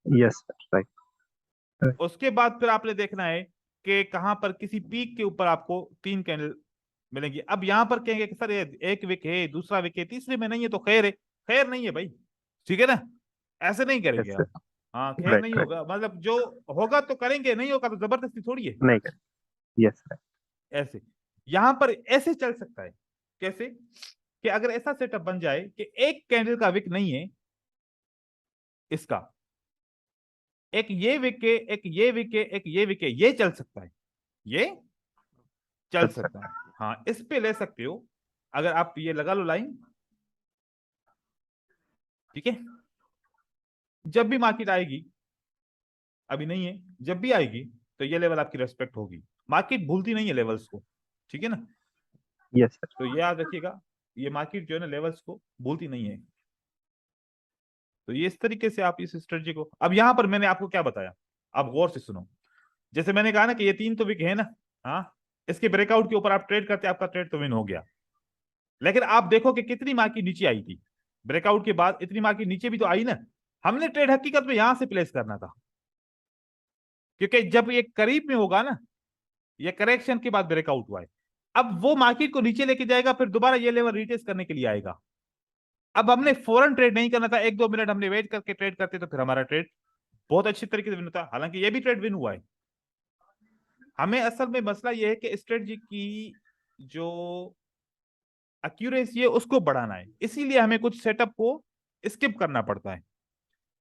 यस। राइट। उसके बाद फिर आपने देखना है कि कहां पर किसी पीक के ऊपर आपको 3 कैंडल मिलेंगी। अब यहां पर कहेंगे कि सर ये एक विक है, दूसरा विक है, तीसरे में नहीं है, तो खैर है। खैर नहीं है भाई, ठीक है ना, ऐसे नहीं करेंगे यस। हम। हाँ, खैर नहीं राइट। राइट। होगा, मतलब जो होगा तो करेंगे, नहीं होगा तो जबरदस्ती थोड़ी है। नहीं कर। यस। ऐसे यहां पर ऐसे चल सकता है। कैसे? कि अगर ऐसा सेटअप बन जाए कि एक कैंडल का विक नहीं है इसका, एक ये विक है, एक ये विक है, एक ये विक है, ये चल सकता है, ये चल चल सकता सकता है। हाँ, इस पे ले सकते हो। अगर आप ये लगा लो लाइन, ठीक है, जब भी मार्केट आएगी, अभी नहीं है, जब भी आएगी, तो ये लेवल आपकी रेस्पेक्ट होगी। मार्केट भूलती नहीं है लेवल्स को, ठीक है ना। है। Yes sir. तो ये याद रखिएगा, ये मार्केट जो है ना लेवल्स को भूलती नहीं है। तो ये इस तरीके से आप इस स्ट्रेटजी को, अब यहां पर मैंने आपको क्या बताया, आप गौर से सुनो। जैसे मैंने कहा ना कि ये 3 तो विक है ना। हाँ, इसके ब्रेकआउट के ऊपर आप ट्रेड करते, आपका ट्रेड तो विन हो गया। लेकिन आप देखो कि कितनी मार्केट नीचे आई थी ब्रेकआउट के बाद, इतनी मार्केट नीचे भी तो आई ना। हमने ट्रेड हकीकत में यहां से प्लेस करना था, क्योंकि जब ये करीब में होगा ना, ये करेक्शन के बाद ब्रेकआउट हुआ है, अब वो मार्केट को नीचे लेके जाएगा, फिर दोबारा ये लेवल रिटेस्ट करने के लिए आएगा। अब हमने फौरन ट्रेड नहीं करना था, 1-2 मिनट हमने वेट करके ट्रेड करते तो फिर हमारा ट्रेड बहुत अच्छी तरीके से विन होता। हालांकि ये भी ट्रेड विन हुआ है। हमें असल में मसला ये है कि स्ट्रेटजी की जो एक्यूरेसी है उसको बढ़ाना है, इसीलिए हमें कुछ सेटअप को स्किप करना पड़ता है।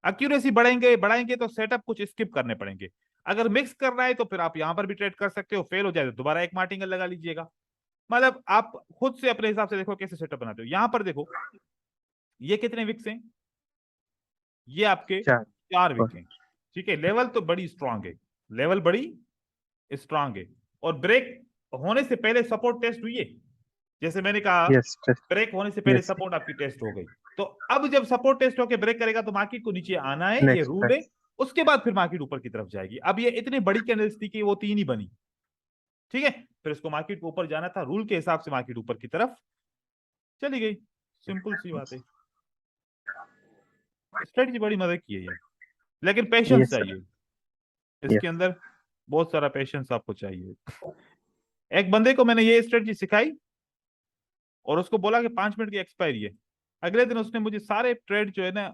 एक्यूरेसी बढ़ाएंगे बढ़ाएंगे तो सेटअप कुछ स्किप करने पड़ेंगे। अगर मिक्स करना है तो फिर आप यहां पर भी ट्रेड कर सकते हो, फेल हो जाए तो दोबारा एक मार्टिंगल लगा लीजिएगा। मतलब आप खुद से अपने हिसाब से देखो कैसे सेटअप बनाते हो। यहां पर देखो, ये कितने विक्स हैं, ये आपके चार। 4 विक हैं, ठीक है। लेवल तो बड़ी स्ट्रांग है, लेवल बड़ी स्ट्रांग है। और ब्रेक होने से पहले सपोर्ट टेस्ट हुई है, जैसे मैंने कहा, यस। ब्रेक होने से पहले यस। सपोर्ट आपकी टेस्ट हो गई। तो अब जब सपोर्ट टेस्ट होकर ब्रेक करेगा तो मार्केट को नीचे आना है, ये नेक्स्ट। रूल है। उसके बाद फिर मार्केट ऊपर की तरफ जाएगी। अब ये इतनी बड़ी कैंडल्स थी कि वो 3 ही बनी, ठीक है। फिर उसको मार्केट को ऊपर जाना था, रूल के हिसाब से मार्केट ऊपर की तरफ चली गई। सिंपल सी बात है। स्ट्रेटजी बड़ी मदद की है ये, लेकिन पेशेंस यस सर। चाहिए इसके यस। अंदर, बहुत सारा पेशेंस आपको चाहिए। एक बंदे को मैंने ये स्ट्रेटजी सिखाई और उसको बोला कि 5 मिनट की एक्सपायरी है। अगले दिन उसने मुझे सारे ट्रेड जो है ना,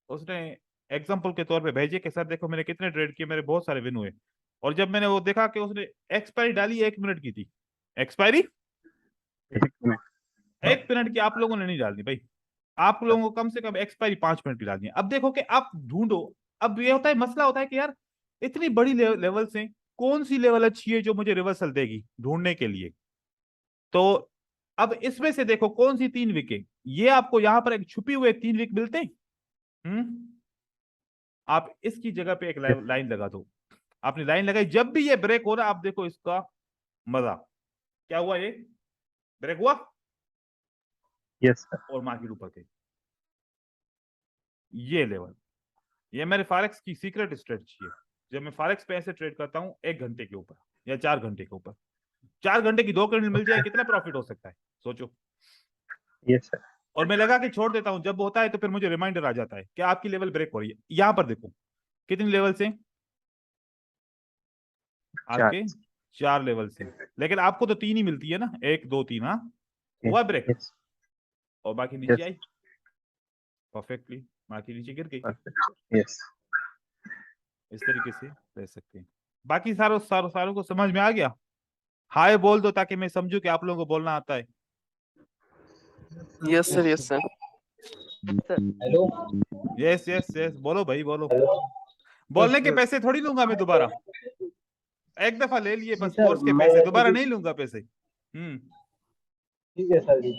उसने एग्जाम्पल के तौर पे भेजे कि सर देखो मैंने कितने ट्रेड किए, मेरे बहुत सारे विन हुए। और जब मैंने वो देखा कि उसने एक्सपायरी डाली 1 मिनट की थी, एक्सपायरी एक मिनट। 1 मिनट की आप लोगों ने नहीं डालनी भाई, आप लोगों को कम से कम एक्सपायरी 5 मिनट की डालनी है। अब देखो कि आप ढूंढो। अब ये होता है, मसला होता है कि यार इतनी बड़ी लेवल से कौन सी लेवल अच्छी है जो मुझे रिवर्सल देगी ढूंढने के लिए। तो अब इसमें से देखो कौन सी 3 विकेट, ये आपको यहां पर एक छुपी हुए 3 विकेट मिलते हैं। आप इसकी जगह पे एक लाइन लगा दो। आपने लाइन लगाई, जब भी ये ब्रेक हो रहा आप देखो इसका मजा क्या हुआ, ये ब्रेक हुआ यस सर। और मार्केट ऊपर गई। ये लेवल, ये मेरे फॉरेक्स की सीक्रेट स्ट्रेटजी है। जब मैं फॉरेक्स पे ऐसे ट्रेड करता हूं 1 घंटे के ऊपर या 4 घंटे के ऊपर, 4 घंटे की 2 कैंडल मिल जाए, कितना प्रॉफिट हो सकता है सोचो। Yes sir. और मैं लगा के छोड़ देता हूं, जब होता है तो फिर मुझे रिमाइंडर आ जाता है कि आपकी लेवल ब्रेक हो रही है। यहां पर देखो कितनी लेवल से, चार। आपके 4 लेवल से, लेकिन आपको तो 3 ही मिलती है ना, 1 2 3। हाँ, हुआ ब्रेक यस। और बाकी नीचे यस। आई परफेक्टली, बाकी नीचे गिर गई। परफेक्ट। यस। इस तरीके से रह सकते हैं। बाकी सारों को समझ में आ गया? हाय बोल दो ताकि मैं समझूं कि आप लोगों को बोलना आता है। Yes sir, yes sir. Hello yes yes yes, बोलो भाई बोलो। हेलो। बोलने के पैसे थोड़ी लूंगा मैं दोबारा, एक दफा ले लिए बस सर कोर्स के मैं पैसे, जैसे दोबारा कि नहीं लूंगा पैसे। ठीक है सर जी।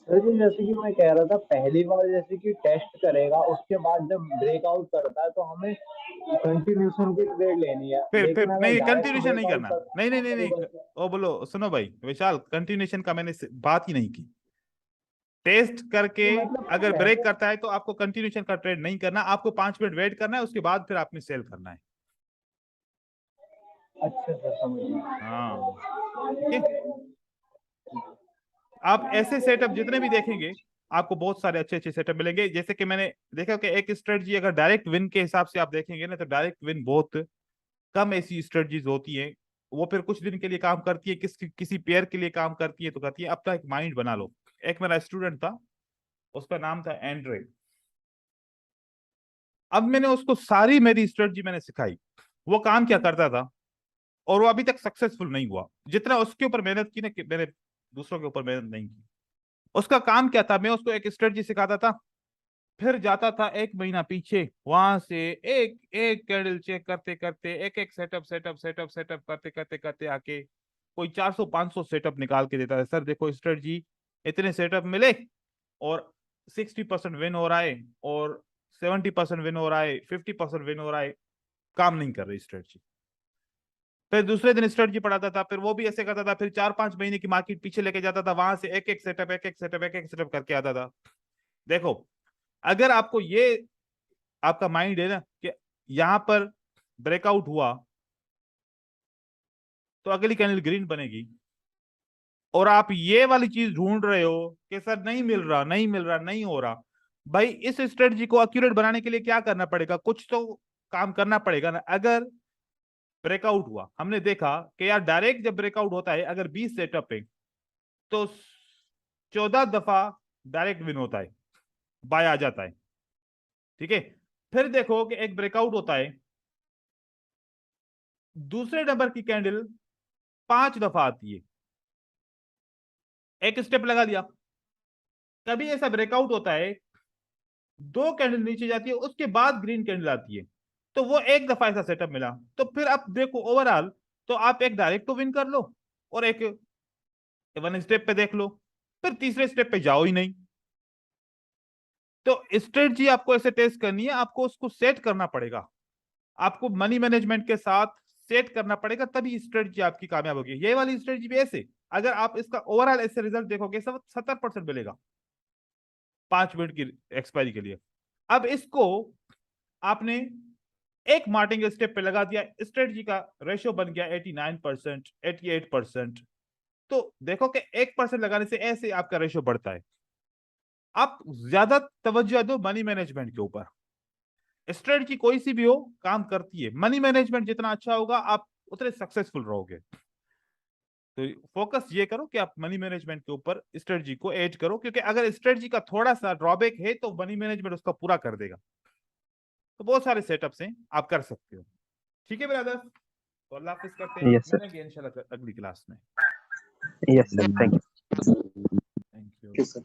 सर जी जैसे कि मैं कह रहा था, पहली बार जैसे कि टेस्ट करेगा, उसके बाद जब ब्रेकआउट करता है तो हमें कंटिन्यूशन की ट्रेड लेनी है, फिर लेकिन अगर नहीं, डायरेक्ट कंटिन्यूशन नहीं ब्रेकआउट करना, करता नहीं नहीं है नहीं तो नहीं। ओ बोलो, सुनो भाई विशाल, कंटिन्यूशन का मैंने बात ही नहीं की। टेस्ट करके मतलब अगर ब्रेक पहले। करता है तो आपको कंटिन्यूशन का ट्रेड नहीं करना, आपको 5 मिनट वेट करना है, उसके बाद फिर आपने सेल करना है। अच्छा सर, समझ गया। हाँ ठीक है। आप ऐसे सेटअप जितने भी देखेंगे आपको बहुत सारे अच्छे अच्छे सेटअप मिलेंगे। जैसे कि मैंने देखा कि एक स्ट्रेटजी अगर डायरेक्ट विन के हिसाब से आप देखेंगे ना, तो डायरेक्ट विन बहुत कम ऐसी स्ट्रेटजीज होती हैं। वो फिर कुछ दिन के लिए काम करती है, किसी पेयर के लिए काम करती है तो करती है। अपना एक माइंड बना लो। एक मेरा स्टूडेंट था, उसका नाम था एंड्रे। अब मैंने उसको सारी मेरी स्ट्रेटजी मैंने सिखाई। वो काम क्या करता था, और वो अभी तक सक्सेसफुल नहीं हुआ। जितना उसके ऊपर मेहनत की ना, कि मैंने दूसरों के ऊपर मेहनत नहीं की। उसका काम क्या था, मैं उसको एक स्ट्रेटजी सिखाता था, फिर जाता था 1 महीना पीछे, वहां से एक एक कैंडल चेक करते करते, एक एक सेटअप करते करते करते आके कोई 400-500 सेटअप निकाल के देता है। सर देखो स्ट्रेटजी, इतने सेटअप मिले और 60% विन हो रहा है, और 70% विन हो रहा है, 50% विन हो रहा है। काम नहीं कर रही स्ट्रेटजी। फिर दूसरे दिन स्ट्रेटजी पढ़ाता था, फिर वो भी ऐसे करता था, फिर 4-5 महीने की मार्केट पीछे लेके जाता था, वहां से एक एक सेटअप करके आता था। देखो, अगर आपको ये आपका माइंड है ना कि यहां पर ब्रेकआउट हुआ तो अगली कैंडल ग्रीन बनेगी, और आप ये वाली चीज ढूंढ रहे हो कि सर नहीं मिल रहा, नहीं मिल रहा, नहीं हो रहा, भाई इस स्ट्रेटजी को एक्यूरेट बनाने के लिए क्या करना पड़ेगा? कुछ तो काम करना पड़ेगा ना। अगर ब्रेकआउट हुआ, हमने देखा कि यार डायरेक्ट जब ब्रेकआउट होता है, अगर 20 सेटअप है तो 14 दफा डायरेक्ट विन होता है, बाय आ जाता है। ठीक है। फिर देखो कि एक ब्रेकआउट होता है, दूसरे नंबर की कैंडल 5 दफा आती है, एक स्टेप लगा दिया। कभी ऐसा ब्रेकआउट होता है, 2 कैंडल नीचे जाती है, उसके बाद ग्रीन कैंडल आती है, तो वो एक दफा ऐसा सेटअप मिला। तो फिर आप देखो ओवरऑल, तो आप एक डायरेक्ट तो विन कर लो, और एक 1 स्टेप पे देख लो, फिर तीसरे स्टेप पे जाओ ही नहीं। तो स्ट्रेटजी आपको ऐसे टेस्ट करनी है, आपको उसको सेट करना पड़ेगा, आपको मनी मैनेजमेंट के साथ सेट करना पड़ेगा, तभी स्ट्रेटजी आपकी कामयाब होगी। ये वाली स्ट्रेटजी भी ऐसे, अगर आप इसका ओवरऑल ऐसे रिजल्ट देखोगे, सब 70% मिलेगा 5 मिनट की एक्सपायरी के लिए। अब इसको आपने एक मार्टिंग स्टेप पे लगा दिया, स्ट्रेटजी का रेशियो बन गया 89%, 88%। तो देखो कि 1% लगाने से ऐसे आपका रेशियो बढ़ता है। आप ज्यादा तवज्जो दो मनी मैनेजमेंट के ऊपर। स्ट्रेटजी कोई सी भी हो, काम करती है। मनी मैनेजमेंट जितना अच्छा होगा, आप उतने सक्सेसफुल रहोगे। तो फोकस ये करो कि आप मनी मैनेजमेंट के ऊपर स्ट्रेटजी को ऐड करो, क्योंकि अगर स्ट्रेटजी का थोड़ा सा ड्रॉबैक है तो मनी मैनेजमेंट उसका पूरा कर देगा। तो बहुत सारे सेटअप्स हैं, आप कर सकते हो। ठीक है ब्रदर, तो अल्लाह हाफिज करते हैं, यस सर। मिलेंगे इंशाल्लाह अगली क्लास में। Yes sir, thank you. Thank you. Sir.